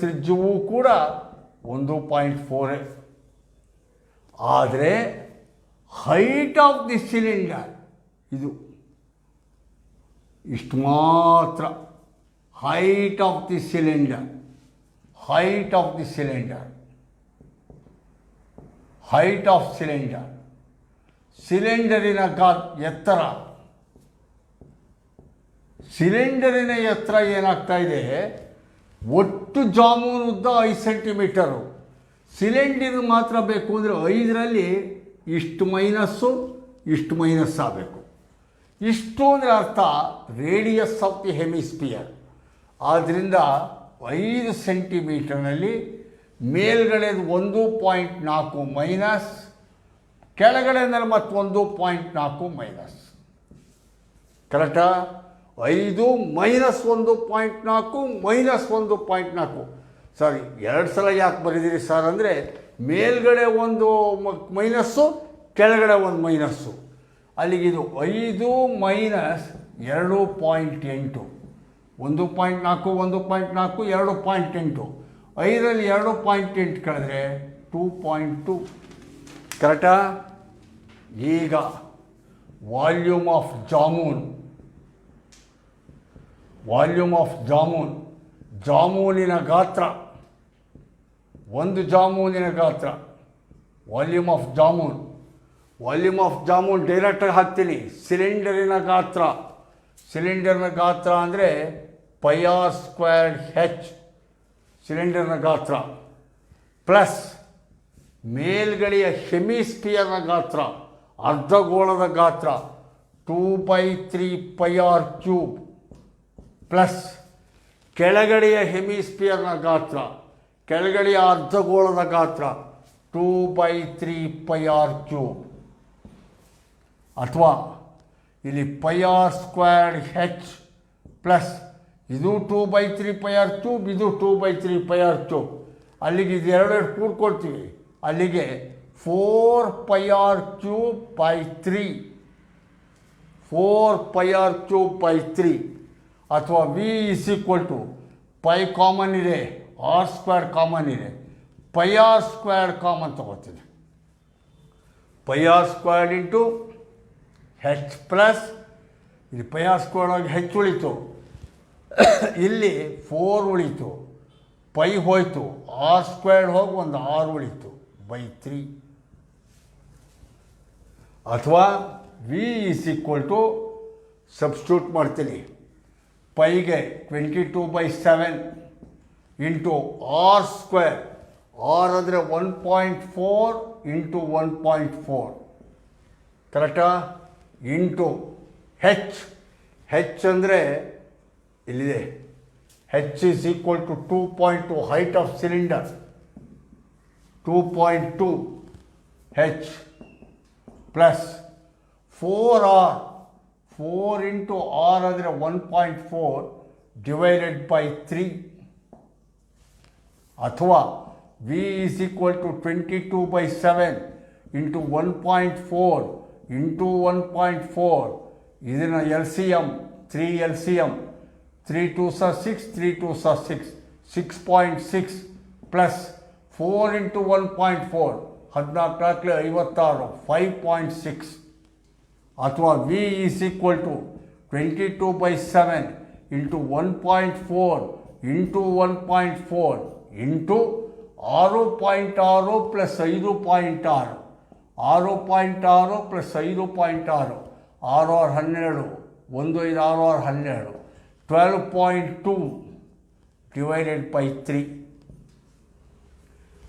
ತ್ರಿಜ್ಯವೂ ಕೂಡ 1.4. ಆದರೆ ಹೈಟ್ ಆಫ್ ದಿ ಸಿಲಿಂಡರ್ ಇದು ಇಷ್ಟು ಮಾತ್ರ. ಹೈಟ್ ಆಫ್ ದಿ ಸಿಲಿಂಡರ್, ಸಿಲಿಂಡರಿನ ಎತ್ತರ, ಸಿಲಿಂಡರಿನ ಎತ್ತರ ಏನಾಗ್ತಾ ಇದೆ? ಒಟ್ಟು ಜಾಮೂನು ಉದ್ದ 5 ಸೆಂಟಿಮೀಟರು. ಸಿಲಿಂಡರ್ ಮಾತ್ರ ಬೇಕು ಅಂದರೆ 5ರಲ್ಲಿ ಇಷ್ಟು ಮೈನಸ್ ಆಗಬೇಕು. ಇಷ್ಟು ಅಂದರೆ ಅರ್ಥ ರೇಡಿಯಸ್ ಆಫ್ ದಿ ಹೆಮಿಸ್ಪಿಯರ್. ಆದ್ದರಿಂದ 5 ಸೆಂಟಿಮೀಟರ್ನಲ್ಲಿ ಮೇಲ್ಗಡೆದು 1.4 ಮೈನಸ್, ಕೆಳಗಡೆನಲ್ಲಿ ಮತ್ತು 1.4 ಮೈನಸ್. ಕರೆಕ್ಟಾ? 5 ಮೈನಸ್ 1.4 ಮೈನಸ್ 1.4. ಸಾರಿ, 2 ಸಲ ಯಾಕೆ ಬರೆದಿರಿ ಸರ್ ಅಂದರೆ ಮೇಲ್ಗಡೆ ಒಂದು ಮೈನಸ್ಸು, ಕೆಳಗಡೆ ಒಂದು ಮೈನಸ್ಸು. ಅಲ್ಲಿಗಿದು 5 ಮೈನಸ್ 2.8, 1.4 2.8. 5ರಲ್ಲಿ 2.8 ಕಳೆದ್ರೆ 2.2. ಕರೆಕ್ಟಾ? ಈಗ ವಾಲ್ಯೂಮ್ ಆಫ್ ಜಾಮೂನ್, ಜಾಮೂನಿನ ಗಾತ್ರ, ಒಂದು ಜಾಮೂನಿನ ಗಾತ್ರ, ವಾಲ್ಯೂಮ್ ಆಫ್ ಜಾಮೂನ್ ಡೈರೆಕ್ಟಾಗಿ ಹಾಕ್ತೀನಿ. ಸಿಲಿಂಡರಿನ ಗಾತ್ರ ಅಂದರೆ πr²h, ಸಿಲಿಂಡರ್ನ ಗಾತ್ರ, ಪ್ಲಸ್ ಮೇಲ್ಗಡೆಯ ಹೆಮಿಸ್ಪಿಯರ್ನ ಗಾತ್ರ, ಅರ್ಧಗೋಳದ ಗಾತ್ರ 2/3 πr³ ಪ್ಲಸ್ ಕೆಳಗಡೆಯ ಹೆಮಿಸ್ಪಿಯರ್ನ ಗಾತ್ರ, ಕೆಳಗಡೆಯ ಅರ್ಧಗೋಳದ ಗಾತ್ರ 2/3πr³. ಅಥವಾ ಇಲ್ಲಿ πr² ಪ್ಲಸ್ ಇದು 2/3πr³, ಇದು 2/3πr³. ಅಲ್ಲಿಗೆ ಇದು ಎರಡೆರಡು ಕೂಡ್ಕೊಳ್ತೀವಿ, ಅಲ್ಲಿಗೆ 4πr³/3, 4πr³/3. ಅಥವಾ ವಿ = π ಕಾಮನ್ ಇದೆ, r² ಕಾಮನ್ ಇದೆ, πr² ಕಾಮನ್ ತಗೋತೀನಿ. πr² ಇಂಟು h ಪ್ಲಸ್ ಇಲ್ಲಿ πr² ಆಗಿ h ಉಳಿತು, ಇಲ್ಲಿ 4 ಉಳಿತು, ಪೈ ಹೋಯಿತು, r² ಹೋಗಿ ಒಂದು r ಉಳಿತು /3. ಅಥವಾ ವಿ = ಸಬ್ಸ್ಟಿಟ್ಯೂಟ್ ಮಾಡ್ತೀನಿ, ಪೈಗೆ 22/7 ಇಂಟು r², ಆರ್ ಅಂದರೆ 1.4 ಇಂಟು 1.4 ಕರೆಕ್ಟಾ, ಇಂಟು ಹೆಚ್ ಅಂದರೆ ಇಲ್ಲಿದೆ, h = 2.2 height of cylinder, 2.2 h plus 4r, 4 into r ಅಂದರೆ 1.4 /3. ಅಥವಾ ವಿ = 22/7 ಇಂಟು 1.4 ಇಂಟು 1.4. ಇದನ್ನು LCM 3 LCM 3 2s are 6, 3 2s are 6, 6.6 plus 4 into 1.4 14 56 5.6. ಅಥವಾ V = 22/7 into 1.4 into 1.4 into 6.6 plus 5.6, 6.6 plus 5.6, 6 12, 1 5 6 12, 12.2 /3. 6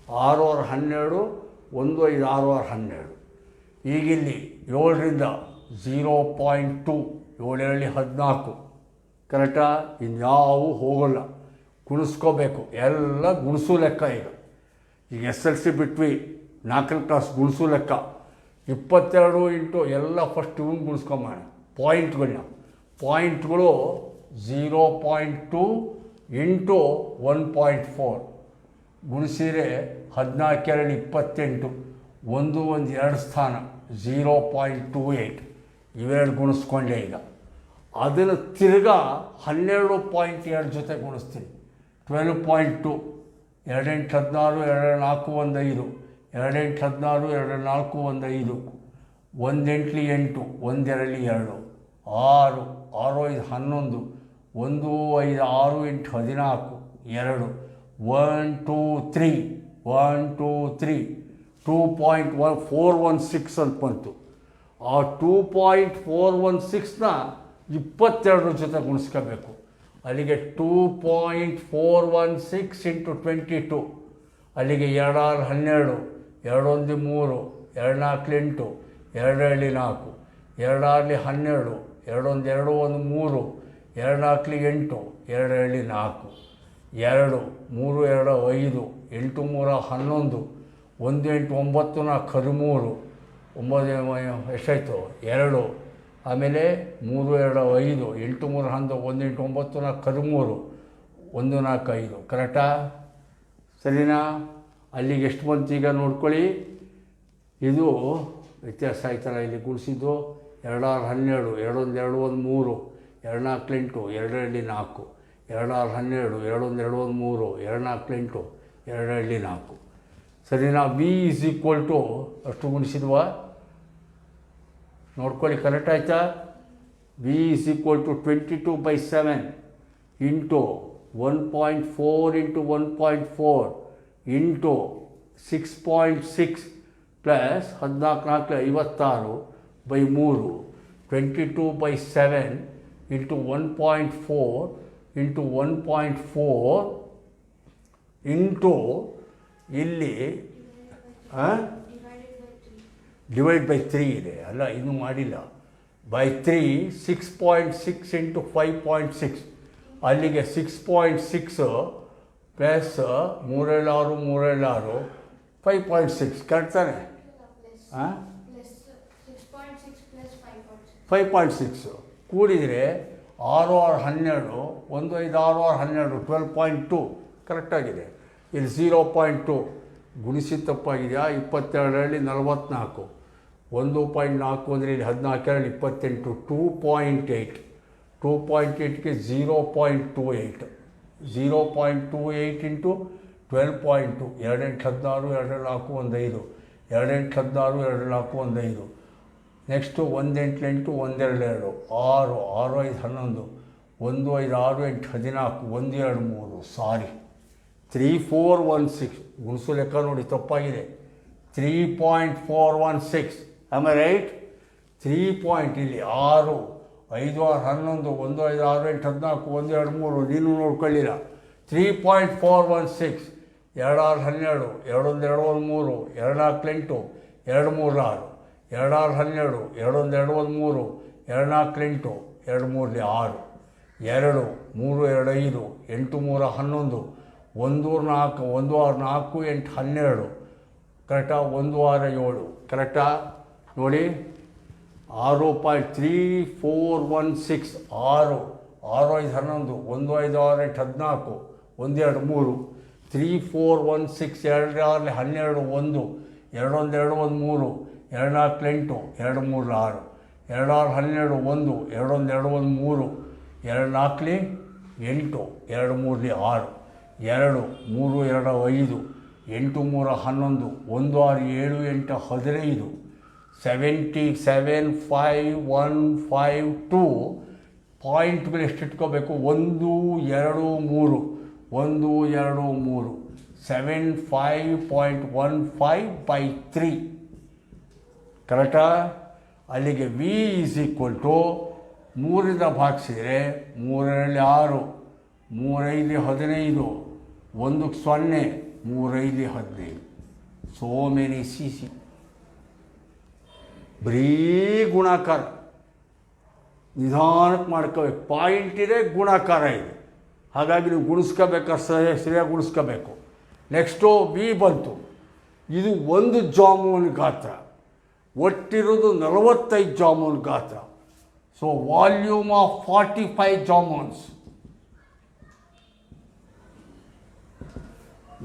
12, 1 5 6 12. ಈಗಿಲ್ಲಿ 7ರಿಂದ 0.2, 7 14 ಕರೆಕ್ಟಾ. ಇನ್ಯಾವು ಹೋಗಲ್ಲ, ಗುಣಿಸ್ಕೋಬೇಕು, ಎಲ್ಲ ಗುಣಿಸು ಲೆಕ್ಕ. ಈಗ SLC ಬಿಟ್ವಿ, 4ನೇ ಕ್ಲಾಸ್ ಗುಣಿಸು ಲೆಕ್ಕ. 22 ಇಂಟು ಎಲ್ಲ ಫಸ್ಟ್ ಇವನು ಗುಣಿಸ್ಕೊಂಬೋಣ, ಪಾಯಿಂಟ್ಗಳು 0.2 ಇಂಟು 1.4 ಗುಣಿಸಿದರೆ 14 28, 1 1 2 ಸ್ಥಾನ 0.28. ಇವೆರಡು ಗುಣಿಸ್ಕೊಂಡೆ. ಈಗ ಅದನ್ನು ತಿರ್ಗಾ 12.2 ಜೊತೆ ಗುಣಿಸ್ತೀನಿ, 12.2, 2 8 16, 2 4 1 5, 2 8 16, 2 4 1 5, 1 8 8, 1 2 2, 6, 6 5 11, 1 5 6 8 14, 2, 1 2 3, 1 2 3, 2.416 ಅಂತ ಬಂತು. ಆ 2.416ನ 22 ಜೊತೆ ಗುಣಿಸ್ಕೋಬೇಕು. ಅಲ್ಲಿಗೆ 2.416 ಇಂಟು 22, ಅಲ್ಲಿಗೆ 2 6 12, 2 1 3, 2 4 8, 2 2 4, 2 6 12, 2 1 2 1 3, 2 4 8, 2 2 4, 2 3 2 5, 8 3 11, 1 8 9 4 13, 9 ಎಷ್ಟಾಯಿತು 2, ಆಮೇಲೆ 3 2 5, 8 3 11, 1 8 9 13, 1 4 5 ಕರೆಕ್ಟಾ, ಸರಿನಾ. ಅಲ್ಲಿಗೆ ಎಷ್ಟು ಬಂತು ಈಗ ನೋಡ್ಕೊಳ್ಳಿ. ಇದು ವ್ಯತ್ಯಾಸ ಆಯ್ತಲ್ಲ, ಇಲ್ಲಿ ಗುಣಿಸಿದ್ದು 2 6 12, 2 1 2 1 3, 2 4 8, 2 2 4, 2 6 12, 2 1 2 1 3, 2 4 8, 2 2 4 ಸರಿನಾ. ವಿ = ಅಷ್ಟು ಗುಣಿಸಿದ್ವಾ ನೋಡ್ಕೊಳ್ಳಿ, ಕರೆಕ್ಟ್ ಆಯ್ತಾ. V = 22/7 into 1.4 into 1.4 into 6.6 plus 14 56 /3, 22/7 into 1.4 into 1.4 into ಇಲ್ಲಿ /3 ಇದೆ ಅಲ್ಲ, ಇನ್ನೂ ಮಾಡಿಲ್ಲ. /3 6.6 ಇಂಟು 5.6, ಅಲ್ಲಿಗೆ 6.6 ಪ್ಲಸ್ 376 376 5.6 ಕರೆಕ್ಟ್ ತಾನೆ? ಹಾಂ 5.6 ಕೂಡಿದರೆ 6 6 12 1 5 6 6 12 12.2 ಕರೆಕ್ಟಾಗಿದೆ. ಇಲ್ಲಿ 0.2 ಗುಣಿಸಿ ತಪ್ಪಾಗಿದೆಯಾ? 22 44 1.4 ಅಂದರೆ ಇಲ್ಲಿ 14 28 2.8 2.8ಗೆ 0.28 0.28 ಇಂಟು 12.2 2 8 16 2 4 1 5 2 8 16 2 4 1 5 ನೆಕ್ಸ್ಟು 1 8 8 1 2 2 6 6 5 11 1 5 6 8 14 1 2 3 ಸಾರಿ 3416 ಗುಣಿಸು ಲೆಕ್ಕ ನೋಡಿ ತಪ್ಪಾಗಿದೆ. 3.416 ಆಮ್ ಐ ರೈಟ್? 3 ಪಾಯಿಂಟ್ ಇಲ್ಲಿ 6 5 6 11 1 5 6 8 14 1 2 3 ನೀನು ನೋಡ್ಕೊಳ್ಳಿಲ್ಲ. 3.416 2 6 12 2 1 2 1 3 2 4 8 2 3 6 2 6 12 2 1 2 1 3 2 4 8 2 3 6 2 3 2 5 8 3 11 1 4 1 6 4 8 12 ಕರೆಕ್ಟಾ? 1 6 7 ಕರೆಕ್ಟಾ? ನೋಡಿ 6.3416 6 6 5 11 1 5 6 8 14 1 2 3 3416 2 6 12 1 2 1 2 1 3 2 4 8 2 3 6 2 6 12 1 2 1 2 1 3 2 4 8 2 3 6 2 3 2 5 8 3 11 1 6 7 8 15 775152 ಪಾಯಿಂಟ್ಗಳು ಎಷ್ಟು ಇಟ್ಕೋಬೇಕು? 1 2 3 1 2 3 75.15/3 ಕರೆಕ್ಟಾ? ಅಲ್ಲಿಗೆ ವಿ ಈಸ್ ಈಕ್ವಲ್ ಟು 3ರಿಂದ ಭಾಗಿಸಿದರೆ 3 6 3 5 15 1 0 3 5 15 ಸೋ ಮೆನಿ ಸಿ ಸಿ. ಬರೀ ಗುಣಾಕಾರ ನಿಧಾನಕ್ಕೆ ಮಾಡ್ಕೋಬೇಕು. ಪಾಯಿಂಟ್ ಇದೆ, ಗುಣಾಕಾರ ಇದೆ, ಹಾಗಾಗಿ ನೀವು ಗುಣಿಸ್ಕೋಬೇಕಾದ್ರೆ ಸರಿಯಾಗಿ ಗುಣಿಸ್ಕೋಬೇಕು. ನೆಕ್ಸ್ಟು ಬಿ ಬಂತು. ಇದು 1 ಜಾಮೂನ್ ಗಾತ್ರ, ಒಟ್ಟಿರೋದು 45 ಜಾಮೂನ್ ಗಾತ್ರ. So volume of 45 jamuns,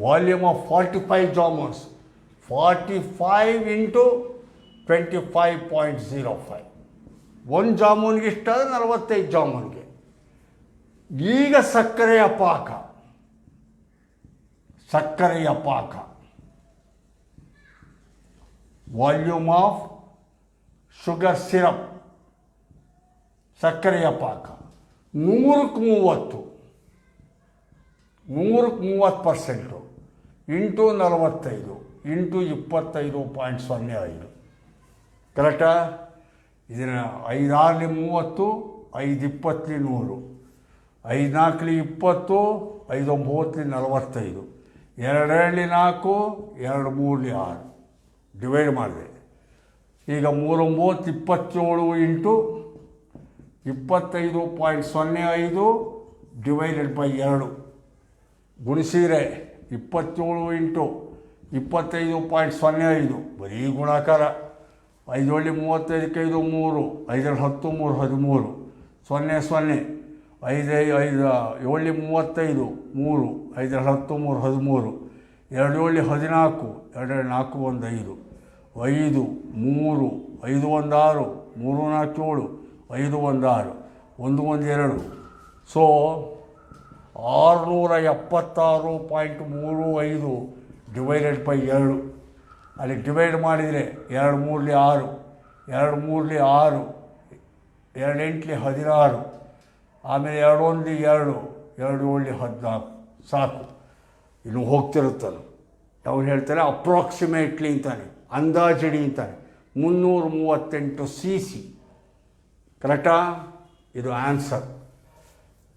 volume of 45 jamuns 45 into 25.05. 1 ಜಾಮೂನ್ಗೆ ಇಷ್ಟ, 45 ಜಾಮೂನ್ಗೆ. ಈಗ ಸಕ್ಕರೆಯ ಪಾಕ, ಸಕ್ಕರೆಯ ಪಾಕ ವಾಲ್ಯೂಮ್ ಆಫ್ ಶುಗರ್ ಸಿರಪ್, ಸಕ್ಕರೆಯ ಪಾಕ 100ಕ್ಕೆ 30, 100ಕ್ಕೆ 30% ಇಂಟು 45 ಇಂಟು 25.05 ಕರೆಕ್ಟಾ? ಇದನ್ನು 5 6 30, 5 20 100, 5 4 20, 5 9 45, 2 2 4, 2 3 6 ಡಿವೈಡ್ ಮಾಡಿದೆ. ಈಗ 3 9 27 ಇಂಟು 25.05 ಡಿವೈಡೆಡ್ ಬೈ 2 ಗುಣಿಸಿದರೆ 27 ಇಂಟು 25.05 ಬರೀ ಗುಣಾಕಾರ. 5 ಒಳ್ಳೆ 35ಕ್ಕೆ 5 3, 5 10 3 13 0 0 5 5 7 35 3, 5 10 3 13 2 7 14 2 4 1 5 5 3 5 1 6 3 4 7 5 1 6 1 1 2. So 676.35 divided by 2. ಅಲ್ಲಿ ಡಿವೈಡ್ ಮಾಡಿದರೆ 2 3 6, 2 3 6, 2 8 16, ಆಮೇಲೆ 2 1 2, 2 7 14 ಸಾಕು. ಇನ್ನು ಹೋಗ್ತಿರುತ್ತಲ್ಲ, ಅವ್ರು ಹೇಳ್ತಾರೆ ಅಪ್ರಾಕ್ಸಿಮೇಟ್ಲಿ ಅಂತಾನೆ, ಅಂದಾಜಿಡಿ ಅಂತಾನೆ. 338 cc ಕರೆಕ್ಟಾ? ಇದು ಆನ್ಸರ್.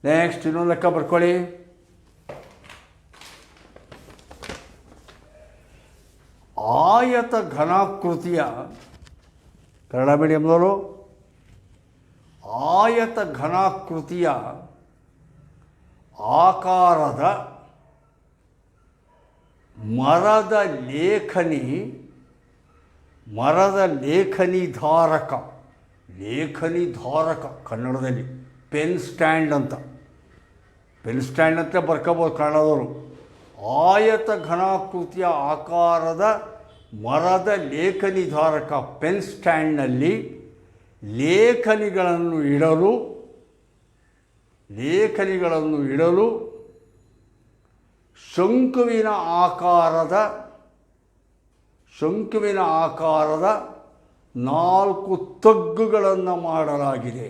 ನೆಕ್ಸ್ಟ್ ಇನ್ನೊಂದು ಲೆಕ್ಕ ಬರ್ಕೊಳ್ಳಿ. ಆಯತ ಘನಾಕೃತಿಯ, ಕನ್ನಡ ಮೀಡಿಯಂನವರು, ಆಯತ ಘನಾಕೃತಿಯ ಆಕಾರದ ಮರದ ಲೇಖನಿ ಧಾರಕ ಕನ್ನಡದಲ್ಲಿ ಪೆನ್ ಸ್ಟ್ಯಾಂಡ್ ಅಂತ ಬರ್ಕೋಬೋದು ಕನ್ನಡದವರು. ಆಯತ ಘನಾಕೃತಿಯ ಆಕಾರದ ಮರದ ಲೇಖನಿ ಧಾರಕ ಪೆನ್ ಸ್ಟ್ಯಾಂಡ್ನಲ್ಲಿ ಲೇಖನಿಗಳನ್ನು ಇಡಲು ಶಂಕುವಿನ ಆಕಾರದ 4 ತಗ್ಗುಗಳನ್ನು ಮಾಡಲಾಗಿದೆ.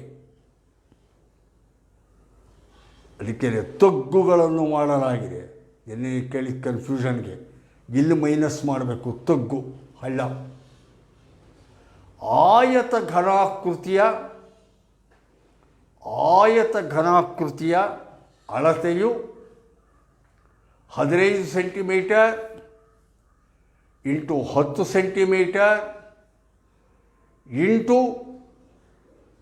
ಅದಕ್ಕೆ ತಗ್ಗುಗಳನ್ನು ಮಾಡಲಾಗಿದೆ. ಎಲ್ಲಿ ಕೇಳಿ ಕನ್ಫ್ಯೂಷನ್ಗೆ ಇಲ್ಲಿ ಮೈನಸ್ ಮಾಡಬೇಕು. ತಗ್ಗು ಹಳ್ಳ. ಆಯತ ಘನಾಕೃತಿಯ ಅಳತೆಯು 15 centimetre into 10 centimetre into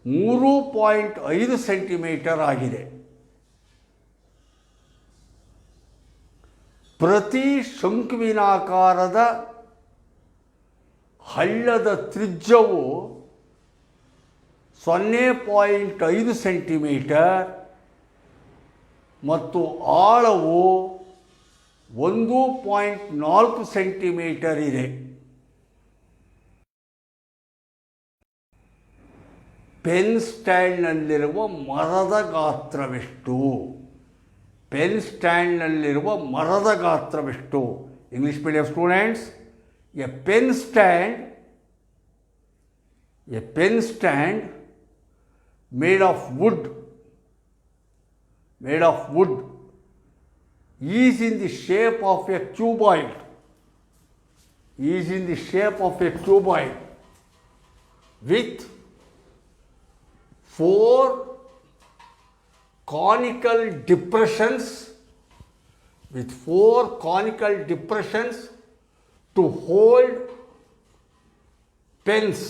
3.5 centimetre ಆಗಿದೆ. ಪ್ರತಿ ಶಂಕುವಿನಾಕಾರದ ಹಳ್ಳದ ತ್ರಿಜ್ಯವು 0.5 ಸೆಂಟಿಮೀಟರ್ ಮತ್ತು ಆಳವು 1.4 ಸೆಂಟಿಮೀಟರ್ ಇದೆ. ಪೆನ್ ಸ್ಟ್ಯಾಂಡ್ನಲ್ಲಿರುವ ಮರದ ಗಾತ್ರವೆಷ್ಟು? English medium students, a pen stand made of wood is in the shape of a cuboid with 4 conical depressions to hold pens.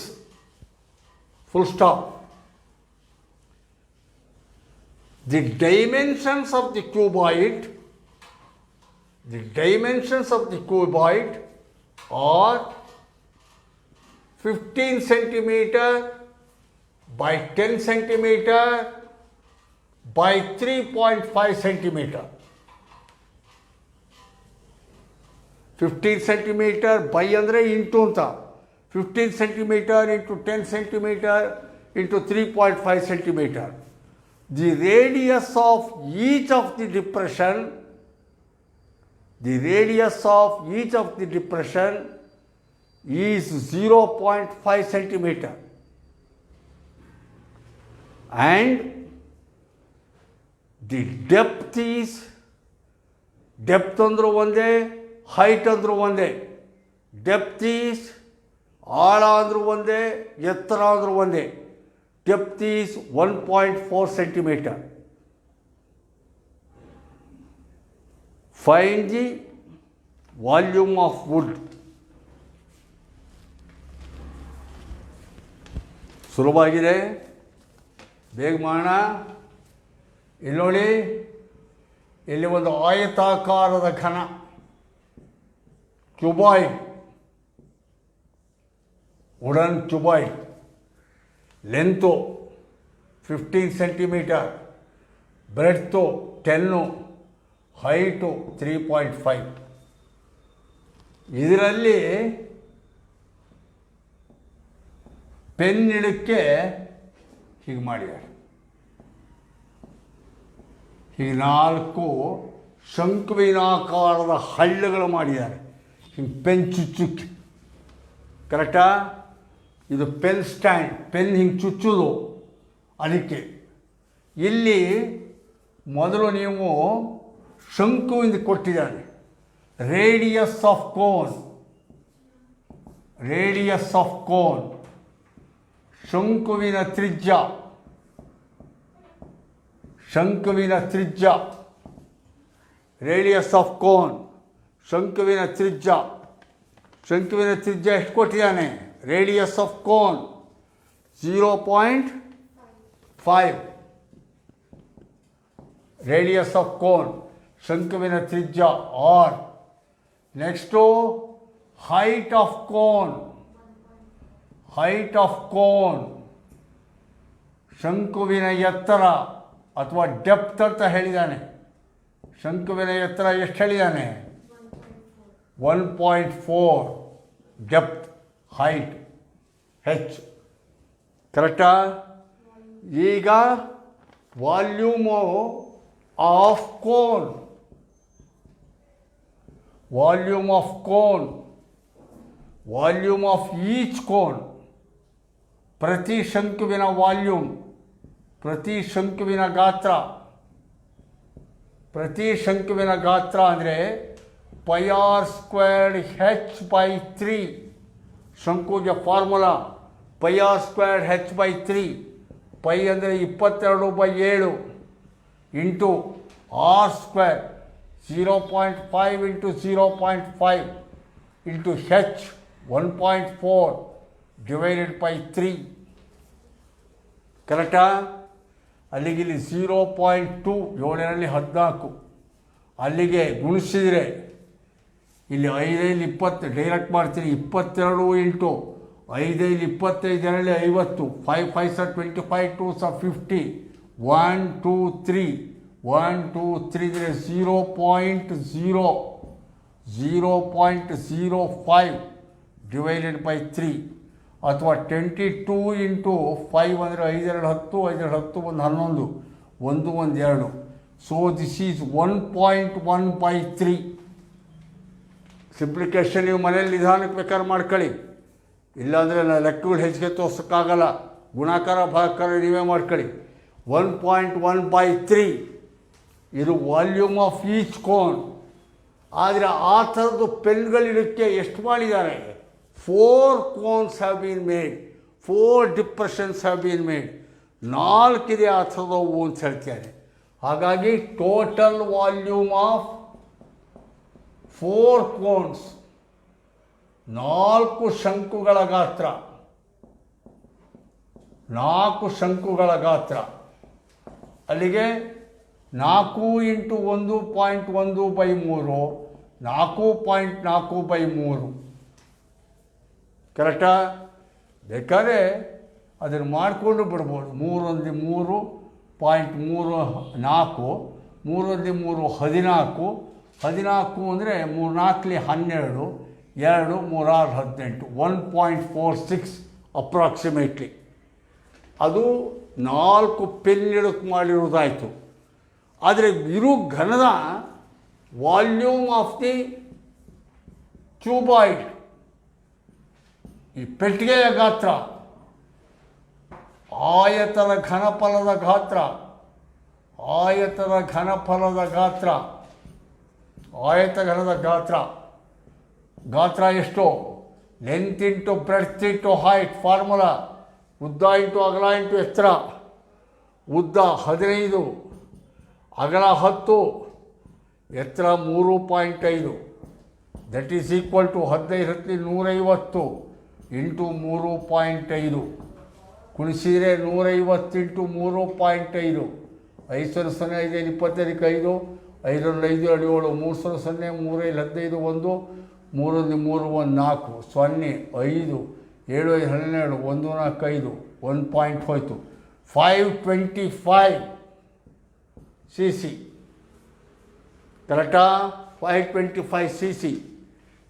Full stop. The dimensions of the cuboid are 15 centimeter by 10 centimeter by 3.5 centimeter. 15 centimeter by ಅಂದರೆ into ಅಂತ 15 centimeter into 10 centimeter into 3.5 centimeter. The radius of each of the depression is 0.5 centimeter and the depth ಅಂದರೂ ಒಂದೇ, height ಅಂದರೂ ಒಂದೇ. depth is ಆಳ ಅಂದರೂ ಒಂದೇ, ಎತ್ತರ ಅಂದರೂ ಒಂದೇ. Depth is 1.4 centimeter. Find the volume of wood. ಸುಲಭವಾಗಿದೆ, ಬೇಗ ಮಾಡೋಣ. ಇಲ್ಲಿ ನೋಡಿ, ಇಲ್ಲಿ ಒಂದು ಆಯತಾಕಾರದ ಘನ cuboid, wooden cuboid. Length 15 centimetre, breadth 10, height 3.5. ಇದರಲ್ಲಿ ಪೆನ್ ಇಡಕ್ಕೆ ಹೀಗೆ ಮಾಡಿದ್ದಾರೆ. ಹೀಗೆ 4 ಶಂಕುವಿನಾಕಾರದ ಹಳ್ಳಗಳು ಮಾಡಿದ್ದಾರೆ. ಹಿಂಗೆ ಪೆನ್ ಚುಚ್ಚುಕ್ಕೆ, ಕರೆಕ್ಟಾ? ಇದು ಪೆನ್ ಸ್ಟ್ಯಾಂಡ್, ಪೆನ್ ಹಿಂಗೆ ಚುಚ್ಚೋದು. ಅದಕ್ಕೆ ಇಲ್ಲಿ ಮೊದಲು ನೀವು ಶಂಕುವಿಂದ ಕೊಟ್ಟಿದ್ದಾನೆ. ರೇಡಿಯಸ್ ಆಫ್ ಕೋನ್, ಶಂಕುವಿನ ತ್ರಿಜ್ಯ, ರೇಡಿಯಸ್ ಆಫ್ ಕೋನ್, ಶಂಕುವಿನ ತ್ರಿಜ್ಯ ಎಷ್ಟು ಕೊಟ್ಟಿದ್ದಾನೆ? Radius of cone 0.5. Radius of cone, ಶಂಕುವಿನ ತ್ರಿಜ್ಯ R. Next height of cone, height of cone, ಶಂಕುವಿನ ಎತ್ತರ ಅಥವಾ ಡೆಪ್ತ್ ಅಂತ ಹೇಳಿದ್ದಾನೆ. ಶಂಕುವಿನ ಎತ್ತರ ಎಷ್ಟು ಹೇಳಿದ್ದಾನೆ? 1.4 ಡೆಪ್ತ್, ಹೈಟ್ ಹೆಚ್. ಕರೆಕ್ಟಾ? ಈಗ volume of cone, volume of cone, volume of each cone, ಪ್ರತಿ ಶಂಕುವಿನ ವಾಲ್ಯೂಮ್, ಪ್ರತಿ ಶಂಕುವಿನ ಗಾತ್ರ, ಪ್ರತಿ ಶಂಕುವಿನ ಗಾತ್ರ ಅಂದರೆ pi R squared H by 3. ಶಂಕುಗೆ formula pi R squared H by 3. Pi ಅಂದರೆ 22/7 into R square 0.5 into 0.5 into H 1.4 divided by 3. ಕರೆಕ್ಟಾ? ಅಲ್ಲಿಗೆ ಇಲ್ಲಿ 0.2, 7ರಲ್ಲಿ 14, ಅಲ್ಲಿಗೆ ಗುಣಿಸಿದರೆ ಇಲ್ಲಿ 5 20 ಡೈರೆಕ್ಟ್ ಮಾಡ್ತೀನಿ. 22 ಇಂಟು 5 25 50, 5 5 ಸ 25, 2 ಸ 50, 1 2 3 1 2 3 ಅಂದರೆ 0.05 ಡಿವೈಡೆಡ್ ಬೈ 3. ಅಥವಾ 22 ಇಂಟು 5 ಅಂದರೆ 5 2 10, 5 2 10, 1 11, 1 1 2. So this is 1.1/3. ಸಿಂಪ್ಲಿಕೇಶನ್ ನೀವು ಮನೇಲಿ ನಿಧಾನಕ್ಕೆ ಬೇಕಾದ್ರೆ ಮಾಡ್ಕೊಳ್ಳಿ, ಇಲ್ಲಾಂದರೆ ಲೆಕ್ಕಗಳು ಹೆಚ್ಚಿಗೆ ತೋರ್ಸೋಕ್ಕಾಗಲ್ಲ. ಗುಣಾಕಾರ ಭಾಗಾಕಾರ ನೀವೇ ಮಾಡ್ಕೊಳ್ಳಿ. 1.1/3 ಇದು ವಾಲ್ಯೂಮ್ ಆಫ್ ಈಚ್ ಕೋನ್. ಆದರೆ ಆ ಥರದ್ದು ಪೆನ್ಗಳಿಡಕ್ಕೆ ಎಷ್ಟು ಮಾಡಿದ್ದಾರೆ? 4 cones have been made, 4 depressions have been made. 4 ಇದೆ ಆ ಥರದವು ಅಂತ ಹೇಳ್ತಾರೆ. ಹಾಗಾಗಿ ಟೋಟಲ್ ವಾಲ್ಯೂಮ್ ಆಫ್ 4 ಕೋನ್ಸ್, 4 ಶಂಕುಗಳ ಗಾತ್ರ, 4 ಶಂಕುಗಳ ಗಾತ್ರ. ಅಲ್ಲಿಗೆ 4 ಇಂಟು 1.1/3 4.4/3. ಕರೆಕ್ಟಾ? ಬೇಕಾದ್ರೆ ಅದನ್ನು ಮಾಡಿಕೊಂಡು ಬಿಡ್ಬೋದು. 3 1 3.34, 3 1 3 14, 14 ಅಂದರೆ 3 4 12, 2 3 6 18, 1.46 ಅಪ್ರಾಕ್ಸಿಮೇಟ್ಲಿ. ಅದು 4 ಪೆನ್ ಇಡಕ್ಕೆ ಮಾಡಿರೋದಾಯಿತು. ಆದರೆ ಇರು ಘನದ ವಾಲ್ಯೂಮ್ ಆಫ್ ದಿ ಕ್ಯೂಬಾಯ್ಡ್, ಈ ಪೆಟ್ಟಿಗೆಯ ಗಾತ್ರ, ಆಯತದ ಘನಫಲದ ಗಾತ್ರ, ಆಯತದ ಘನಫಲದ ಗಾತ್ರ, ಆಯತಘನದ ಗಾತ್ರ, ಗಾತ್ರ ಎಷ್ಟು? Length into breadth into height. Formula ಉದ್ದ ಇಂಟು ಅಗಲ ಇಂಟು ಎತ್ತರ. ಉದ್ದ 15, ಅಗಲ 10, ಎತ್ತರ 3.5. That is equal to 15 150 into 3.5 ಕುಣಿಸಿದರೆ 150 ಇಂಟು 3.5. 5 0 0 5 25 5, 5 5 7 7, 3 0 0 3 15 1, 3 3 1 4, 0 5 7 5 12, 1 4 5, 1 ಪಾಯಿಂಟ್ ಹೋಯಿತು. 525 cc. ಕರೆಕ್ಟಾ? 525 cc.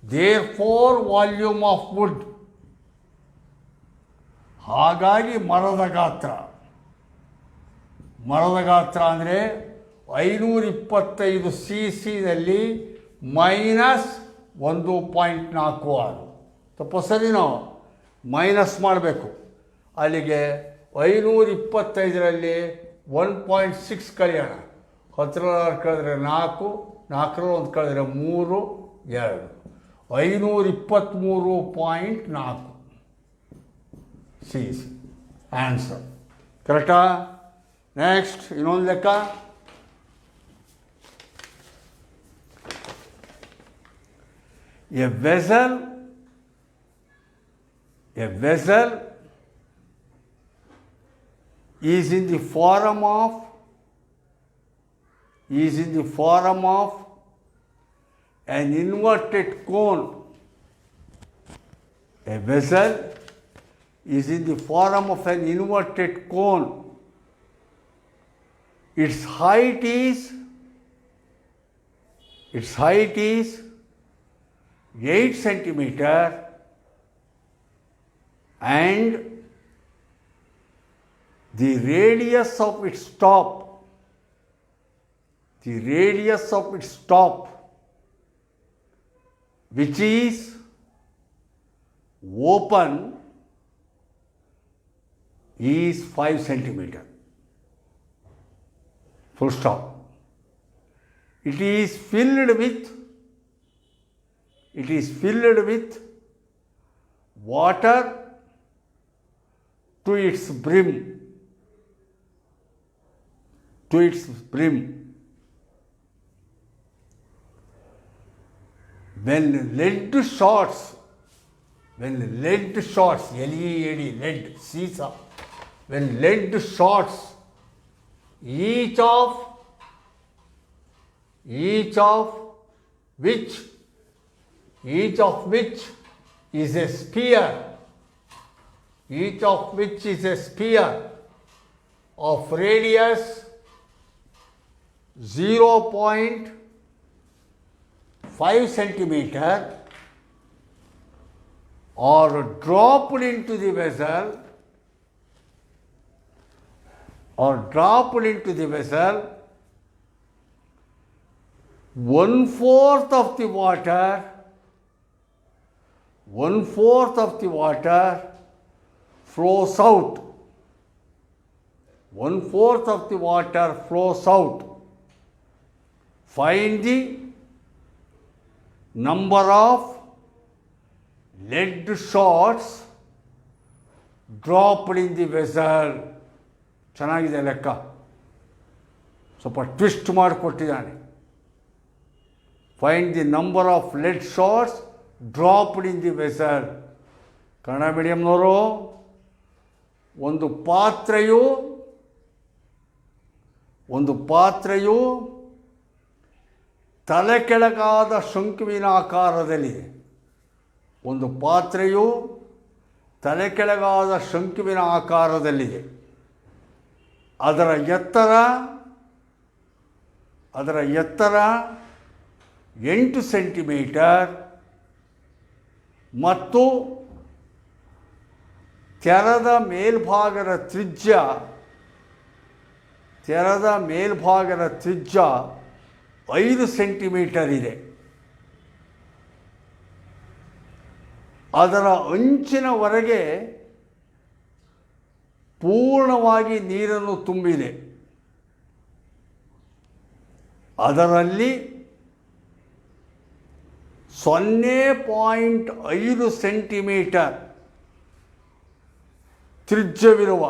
Therefore volume of wood. ಹಾಗಾಗಿ ಮರದ ಗಾತ್ರ, ಮರದ ಗಾತ್ರ ಅಂದರೆ 525 cc ಮೈನಸ್ 1.46. ತಪ್ಪು ಸರಿನೋ? ಮೈನಸ್ ಮಾಡಬೇಕು. ಅಲ್ಲಿಗೆ 525ರಲ್ಲಿ 1.6 ಕಳೆಯೋಣ. 10 ಕಳೆದ್ರೆ 4, 4ರಲ್ಲಿ 1 ಕಳೆದ್ರೆ 3 2, 523.4 cc ಆನ್ಸರ್. ಕರೆಕ್ಟಾ? ನೆಕ್ಸ್ಟ್ ಇನ್ನೊಂದು ಲೆಕ್ಕ. A vessel is in the form of is in the form of an inverted cone. A vessel is in the form of an inverted cone. Its height is 8 centimeter and the radius of its top which is open is 5 centimeter. Full stop. It is filled with water to its brim. When lead shots, lead, seesaw, when lead shots, each of which is a sphere, of radius 0.5 centimeter are dropped into the vessel, 1/4 of the water flows out. 1/4 of the water flows out. Find the number of lead shots dropped in the vessel. ಚೆನ್ನಾಗಿದೆ ಲೆಕ್ಕ, ಸ್ವಲ್ಪ twist ಮಾಡಿಕೊಟ್ಟಿದ್ದಾನೆ. Find the number of lead shots dropped in the vessel. Kannada ಮೀಡಿಯಂನವರು, ಒಂದು ಪಾತ್ರೆಯು ತಲೆ ಕೆಳಗಾದ ಶಂಕುವಿನ ಆಕಾರದಲ್ಲಿದೆ. ಅದರ ಎತ್ತರ 8 ಸೆಂಟಿಮೀಟರ್ ಮತ್ತು ತೆರೆದ ಮೇಲ್ಭಾಗದ ತ್ರಿಜ್ಯ 5 ಸೆಂಟಿಮೀಟರ್ ಇದೆ. ಅದರ ಅಂಚಿನವರೆಗೆ ಪೂರ್ಣವಾಗಿ ನೀರನ್ನು ತುಂಬಿದೆ. ಅದರಲ್ಲಿ 0.5 ಸೆಂಟಿಮೀಟರ್ ತ್ರಿಜ್ಯವಿರುವ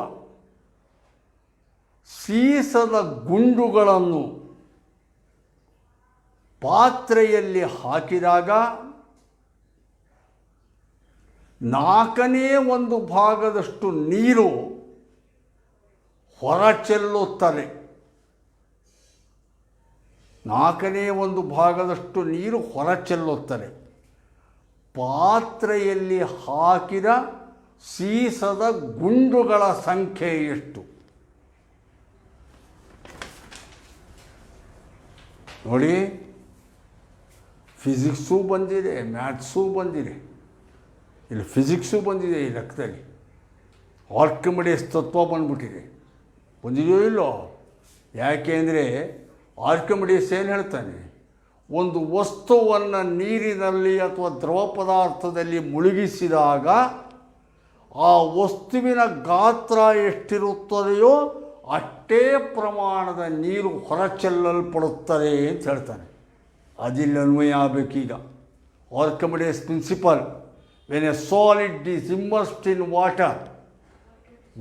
ಸೀಸದ ಗುಂಡುಗಳನ್ನು ಪಾತ್ರೆಯಲ್ಲಿ ಹಾಕಿದಾಗ 1/4 ಭಾಗದಷ್ಟು ನೀರು ಹೊರಚೆಲ್ಲುತ್ತದೆ. 1/4 ಭಾಗದಷ್ಟು ನೀರು ಹೊರಚೆಲ್ಲುತ್ತದೆ. ಪಾತ್ರೆಯಲ್ಲಿ ಹಾಕಿದ ಸೀಸದ ಗುಂಡುಗಳ ಸಂಖ್ಯೆ ಎಷ್ಟು? ನೋಡಿ, ಫಿಸಿಕ್ಸು ಬಂದಿದೆ, ಮ್ಯಾಥ್ಸು ಬಂದಿದೆ, ಇಲ್ಲಿ ಫಿಸಿಕ್ಸು ಬಂದಿದೆ. ಈ ಲೆಕ್ಕದಲ್ಲಿ ಆರ್ಕಿಮಿಡೀಸ್ ತತ್ವ ಬಂದ್ಬಿಟ್ಟಿದೆ. ಬಂದಿದೆಯೋ ಇಲ್ಲೋ? ಯಾಕೆಂದರೆ ಆರ್ಕಿಮಿಡೀಸ್ ಏನು ಹೇಳ್ತಾನೆ, ಒಂದು ವಸ್ತುವನ್ನು ನೀರಿನಲ್ಲಿ ಅಥವಾ ದ್ರವ ಪದಾರ್ಥದಲ್ಲಿ ಮುಳುಗಿಸಿದಾಗ ಆ ವಸ್ತುವಿನ ಗಾತ್ರ ಎಷ್ಟಿರುತ್ತದೆಯೋ ಅಷ್ಟೇ ಪ್ರಮಾಣದ ನೀರು ಹೊರಚೆಲ್ಲಲ್ಪಡುತ್ತದೆ ಅಂತ ಹೇಳ್ತಾನೆ. ಅದಿಲ್ಲಿ ಅನ್ವಯ ಆಗಬೇಕೀಗ. Archimedes principle, when a solid is immersed in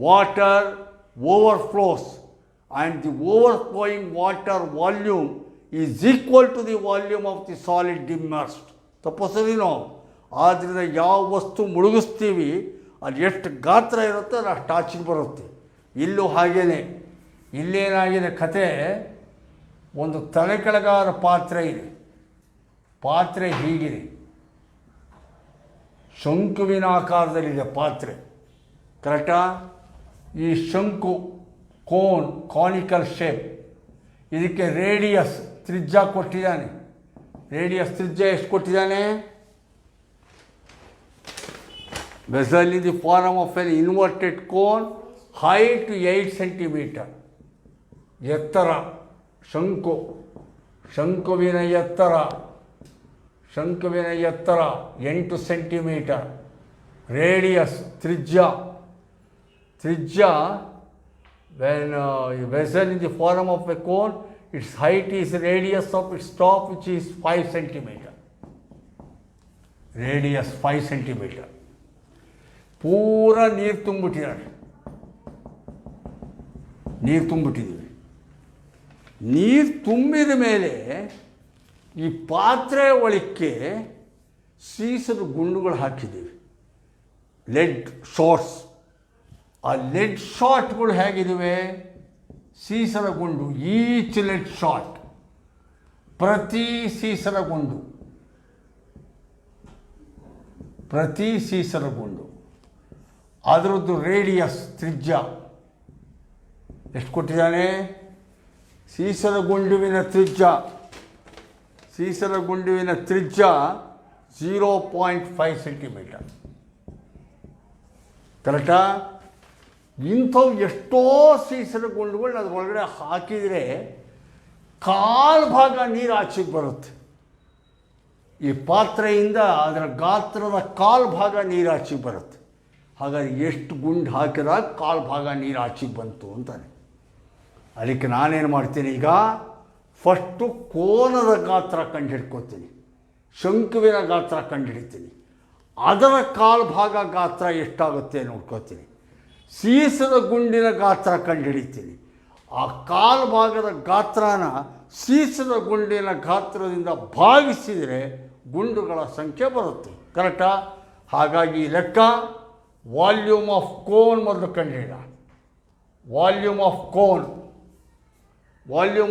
water overflows and the overflowing water volume is equal to the volume of the solid immersed. ತಪ್ಪಸರಿ ನಾವು. ಆದ್ದರಿಂದ ಯಾವ ವಸ್ತು ಮುಳುಗಿಸ್ತೀವಿ ಅದು ಎಷ್ಟು ಗಾತ್ರ ಇರುತ್ತೆ ಅದು ಅಷ್ಟು ಆಚೆಗೆ ಬರುತ್ತೆ. ಇಲ್ಲೂ ಹಾಗೇನೆ. ಇಲ್ಲೇನಾಗಿದೆ ಕತೆ, ಒಂದು ತಲೆ ಕೆಳಗಾದ ಪಾತ್ರೆ ಇದೆ. ಪಾತ್ರೆ ಹೀಗಿದೆ, ಶಂಕುವಿನ ಆಕಾರದಲ್ಲಿದೆ ಪಾತ್ರೆ, ಕರೆಕ್ಟಾ? ಈ ಶಂಕು ಕಾನಿಕಲ್ ಶೇಪ್, ಇದಕ್ಕೆ ರೇಡಿಯಸ್ ತ್ರಿಜ್ಯ ಕೊಟ್ಟಿದ್ದಾನೆ. ರೇಡಿಯಸ್ ತ್ರಿಜ್ಯ ಎಷ್ಟು ಕೊಟ್ಟಿದ್ದಾನೆ? Vessel in the form of an inverted cone, height 8 centimetre. ಎತ್ತರ ಶಂಕುವಿನ ಎತ್ತರ 8 ಸೆಂಟಿಮೀಟರ್. ರೇಡಿಯಸ್ ತ್ರಿಜ್ಯ when vessel in the form of a cone, its height is radius of its top, which is 5 centimeter. Radius 5 centimeter. ಪೂರ ನೀರು ತುಂಬಿಟ್ಟಿದ್ದೀವಿ. ನೀರು ತುಂಬಿದ ಮೇಲೆ ಈ ಪಾತ್ರೆ ಒಳಕ್ಕೆ ಸೀಸದ ಗುಂಡುಗಳು ಹಾಕಿದ್ದೀವಿ, ಲೆಡ್ ಶಾಟ್ಸ್. ಆ ಲೆಡ್ ಶಾಟ್ಗಳು ಹೇಗಿವೆ? ಸೀಸದ ಗುಂಡು, ಈಚ್ ಲೆಡ್ ಶಾಟ್, ಪ್ರತಿ ಸೀಸದ ಗುಂಡು ಅದರದ್ದು ರೇಡಿಯಸ್ ತ್ರಿಜ್ಯ ಎಷ್ಟು ಕೊಟ್ಟಿದ್ದಾನೆ? ಸೀಸದ ಗುಂಡುವಿನ ತ್ರಿಜ್ಯ 0.5 ಸೆಂಟಿಮೀಟರ್. ಕರೆಕ್ಟಾ? ಇಂಥವು ಎಷ್ಟೋ ಸೀಸದ ಗುಂಡುಗಳನ್ನ ಅದ್ರ ಒಳಗಡೆ ಹಾಕಿದರೆ ಕಾಲು ಭಾಗ ನೀರು ಆಚೆಗೆ ಬರುತ್ತೆ. ಈ ಪಾತ್ರೆಯಿಂದ ಅದರ ಗಾತ್ರದ ಕಾಲು ಭಾಗ ನೀರು ಆಚೆಗೆ ಬರುತ್ತೆ. ಹಾಗಾಗಿ ಎಷ್ಟು ಗುಂಡು ಹಾಕಿದಾಗ ಕಾಲು ಭಾಗ ನೀರು ಆಚೆಗೆ ಬಂತು ಅಂತಾನೆ. ಅದಕ್ಕೆ ನಾನೇನು ಮಾಡ್ತೀನಿ, ಈಗ ಫಸ್ಟು ಕೋನದ ಗಾತ್ರ ಕಂಡುಹಿಡ್ಕೊತೀನಿ, ಶಂಕುವಿನ ಗಾತ್ರ ಕಂಡುಹಿಡಿತೀನಿ, ಅದರ ಕಾಲು ಭಾಗ ಗಾತ್ರ ಎಷ್ಟಾಗುತ್ತೆ ನೋಡ್ಕೋತೀನಿ, ಸೀಸದ ಗುಂಡಿನ ಗಾತ್ರ ಕಂಡುಹಿಡಿತೀನಿ. ಆ ಕಾಲು ಭಾಗದ ಗಾತ್ರನ ಸೀಸದ ಗುಂಡಿನ ಗಾತ್ರದಿಂದ ಭಾಗಿಸಿದರೆ ಗುಂಡುಗಳ ಸಂಖ್ಯೆ ಬರುತ್ತೆ. ಕರೆಕ್ಟಾ? ಹಾಗಾಗಿ ಲೆಕ್ಕ ವಾಲ್ಯೂಮ್ ಆಫ್ ಕೋನ್ ಮೊದಲು ಕಂಡುಹಿಡ. ವಾಲ್ಯೂಮ್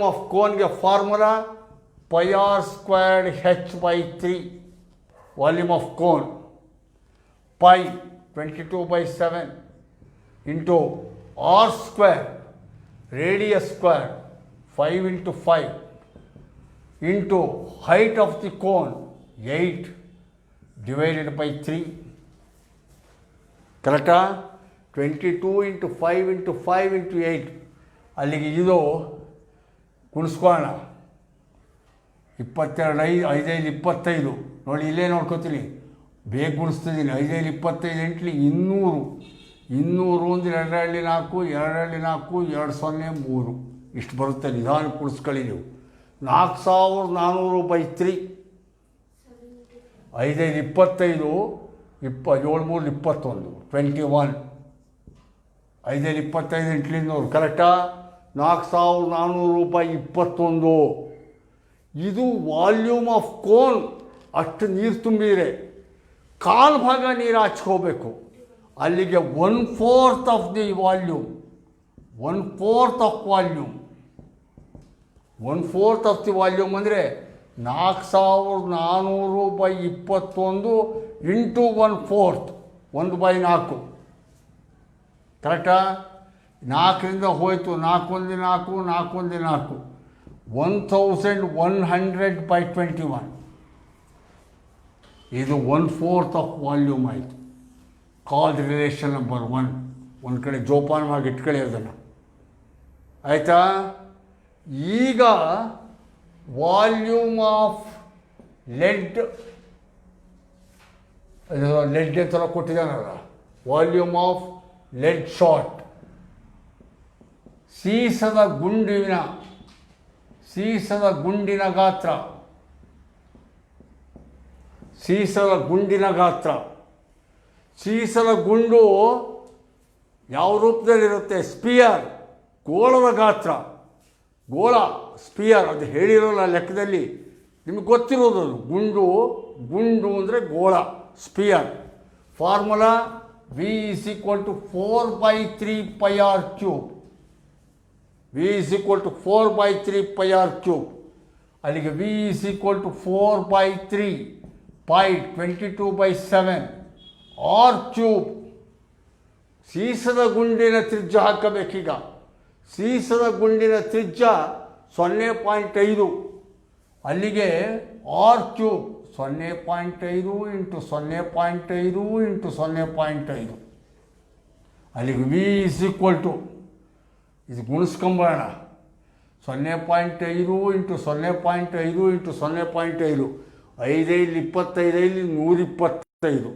ಆಫ್ ಕೋನ್ಗೆ formula πr² h/3. Volume of cone π 22/7 into r² radius square 5 into 5 into height of the cone 8 divided by 3. ಕರೆಕ್ಟಾ? 22 into 5 into 5 into 8. ಅಲ್ಲಿಗೆ ಇದು ಗುಣಿಸ್ಕೋಣ. 22 5 5 25. ನೋಡಿ, ಇಲ್ಲೇ ನೋಡ್ಕೋತೀನಿ, ಬೇಗ ಗುಣಿಸ್ತಿದ್ದೀನಿ. 5 5 25 8 200. 200 ಅಂದರೆ 2 4 2 4 2 0 3 ಇಷ್ಟು ಬರುತ್ತೆ. ನಿಧಾನ ಕುಣಿಸ್ಕೊಳ್ಳಿ ನೀವು. 4400/3. 5 5 25 7 3 21 21. 5 5 25 800. ಕರೆಕ್ಟಾ? 4400/21. ಇದು ವಾಲ್ಯೂಮ್ ಆಫ್ ಕೋನ್. ಅಷ್ಟು ನೀರು ತುಂಬಿದರೆ ಕಾಲು ಭಾಗ ನೀರು ಹಾಚ್ಕೋಬೇಕು. ಅಲ್ಲಿಗೆ 1/4 of the volume. 1/4 of volume. 1/4 of the volume ಅಂದರೆ 4400/21 ಇಂಟು 1/4 1/4. ಕರೆಕ್ಟಾ? 4ರಿಂದ ಹೋಯಿತು, 4 1 4 4 1 4 1100/21. ಇದು 1/4 ಆಫ್ ವಾಲ್ಯೂಮ್ ಆಯಿತು. Called relation number 1. ಒಂದು ಕಡೆ ಜೋಪಾನವಾಗಿ ಇಟ್ಕೊಳ್ಳಿ ಅದನ್ನು, ಆಯಿತಾ? ಈಗ ವಾಲ್ಯೂಮ್ ಆಫ್ ಲೆಡ್ ಥರ ಕೊಟ್ಟಿದ್ದಾನಲ್ಲ, ವಾಲ್ಯೂಮ್ ಆಫ್ ಲೆಡ್ ಶಾಟ್. ಸೀಸದ ಗುಂಡಿನ ಗಾತ್ರ ಸೀಸದ ಗುಂಡು ಯಾವ ರೂಪದಲ್ಲಿರುತ್ತೆ? ಸ್ಪಿಯರ್, ಗೋಳದ ಗಾತ್ರ. ಗೋಳ, ಸ್ಪಿಯರ್, ಅದು ಹೇಳಿರೋಲ್ಲ ಲೆಕ್ಕದಲ್ಲಿ, ನಿಮಗೆ ಗೊತ್ತಿರೋದು. ಅದು ಗುಂಡು ಅಂದರೆ ಗೋಳ, sphere. Formula V = 4/3 πr3. V V is equal to 4/3 pi R cube. ಅಲ್ಲಿಗೆ V is equal to 4/3 pi 22/7 R cube. ಸೀಸದ ಗುಂಡಿನ ತ್ರಿಜ್ಯ ಹಾಕಬೇಕೀಗ. ಸೀಸದ ಗುಂಡಿನ ತ್ರಿಜ್ಯ 0.5. ಅಲ್ಲಿಗೆ ಆರ್ ಕ್ಯೂಬ್ 0.5 ಇಂಟು 0.5 ಇಂಟು 0.5. ಅಲ್ಲಿಗೆ ವಿ ಇಸ್ ಈಕ್ವಲ್ ಟು, ಇದು ಗುಣಿಸ್ಕೊಂಬೋಣ, 0.5 ಇಂಟು 0.5 ಇಂಟು 0.5, 5 25 125.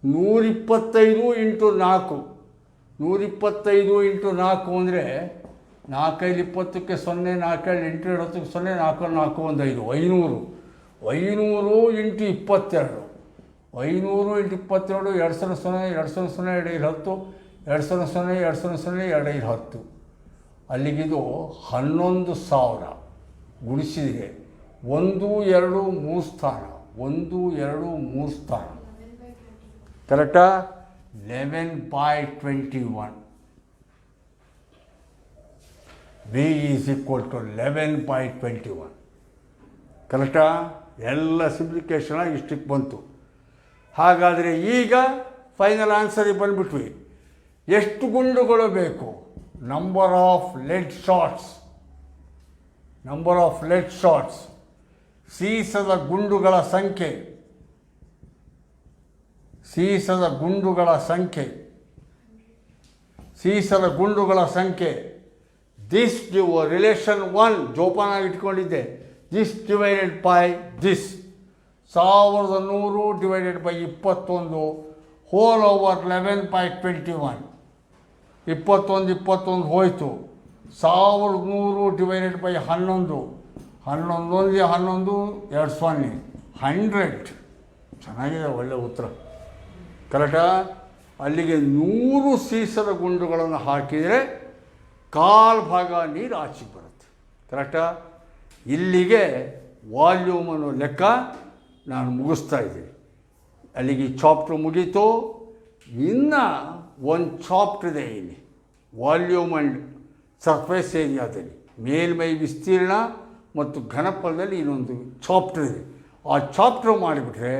125 ಇಂಟು 4, 125 ಇಂಟು 4 ಅಂದರೆ 4 5 20ಕ್ಕೆ 0, 4 8 10ಕ್ಕೆ 0, 4 4 1 5, 500. 500 ಇಂಟು 22, 500 ಇಂಟು 22, 200 200 2 10, 200 200 2 10. ಅಲ್ಲಿಗಿದು 11,000 ಗುಣಿಸಿದರೆ 1 2 3 ಸ್ಥಾನ, 1 2 3 ಸ್ಥಾನ, ಕರೆಕ್ಟಾ? 11/21. V is equal to 11/21. ಕರೆಕ್ಟಾ? ಎಲ್ಲ ಸಿಂಪ್ಲಿಫಿಕೇಷನ್ ಇಷ್ಟಕ್ಕೆ ಬಂತು. ಹಾಗಾದರೆ ಈಗ ಫೈನಲ್ ಆನ್ಸರಿಗೆ ಬಂದುಬಿಟ್ವಿ. ಎಷ್ಟು ಗುಂಡುಗಳು ಬೇಕು? Number of lead shots. Number of lead shots, ಸೀಸದ ಗುಂಡುಗಳ ಸಂಖ್ಯೆ, ಸೀಸದ ಗುಂಡುಗಳ ಸಂಖ್ಯೆ, ಸೀಸದ ಗುಂಡುಗಳ ಸಂಖ್ಯೆ. ದಿಸ್ ರಿಲೇಷನ್ 1 ಜೋಪಾನಾಗಿ ಇಟ್ಕೊಂಡಿದ್ದೆ. This divided by this, 1100 divided by 21 hole over 11/21. 21 ಹೋಯಿತು. 1100 ಡಿವೈಡೆಡ್ ಬೈ 11, 11 11 2 100. ಚೆನ್ನಾಗಿದೆ, ಒಳ್ಳೆಯ ಉತ್ತರ, ಕರೆಕ್ಟಾ? ಅಲ್ಲಿಗೆ 100 ಸೀಸದ ಗುಂಡುಗಳನ್ನು ಹಾಕಿದರೆ ಕಾಲು ಭಾಗ ನೀರು ಆಚೆಗೆ ಬರುತ್ತೆ, ಕರೆಕ್ಟಾ? ಇಲ್ಲಿಗೆ ವಾಲ್ಯೂಮನ್ನು ಲೆಕ್ಕ ನಾನು ಮುಗಿಸ್ತಾ ಇದ್ದೀನಿ. ಅಲ್ಲಿಗೆ ಚಾಪ್ಟ್ರ್ ಮುಗೀತು. ಇನ್ನು ಒಂದು ಚಾಪ್ಟ್ರ್ ಇದೆ ಇಲ್ಲಿ, ವಾಲ್ಯೂಮ್ ಆ್ಯಂಡ್ ಸರ್ಫೇಸ್ ಏರಿಯಾದಲ್ಲಿ, ಮೇಲ್ಮೈ ವಿಸ್ತೀರ್ಣ ಮತ್ತು ಘನಫಲದಲ್ಲಿ ಇನ್ನೊಂದು ಚಾಪ್ಟ್ರ್ ಇದೆ. ಆ ಚಾಪ್ಟ್ರ್ ಮಾಡಿಬಿಟ್ರೆ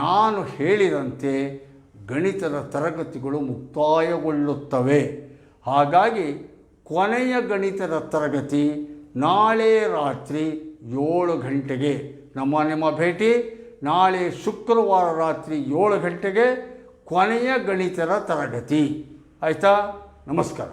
ನಾನು ಹೇಳಿದಂತೆ ಗಣಿತದ ತರಗತಿಗಳು ಮುಕ್ತಾಯಗೊಳ್ಳುತ್ತವೆ. ಹಾಗಾಗಿ ಕೊನೆಯ ಗಣಿತದ ತರಗತಿ ನಾಳೆ ರಾತ್ರಿ 7 ಗಂಟೆಗೆ. ನಿಮ್ಮ ಭೇಟಿ ನಾಳೆ ಶುಕ್ರವಾರ ರಾತ್ರಿ 7 ಗಂಟೆಗೆ ಕೊನೆಯ ಗಣಿತದ ತರಗತಿ. ಆಯಿತಾ? ನಮಸ್ಕಾರ.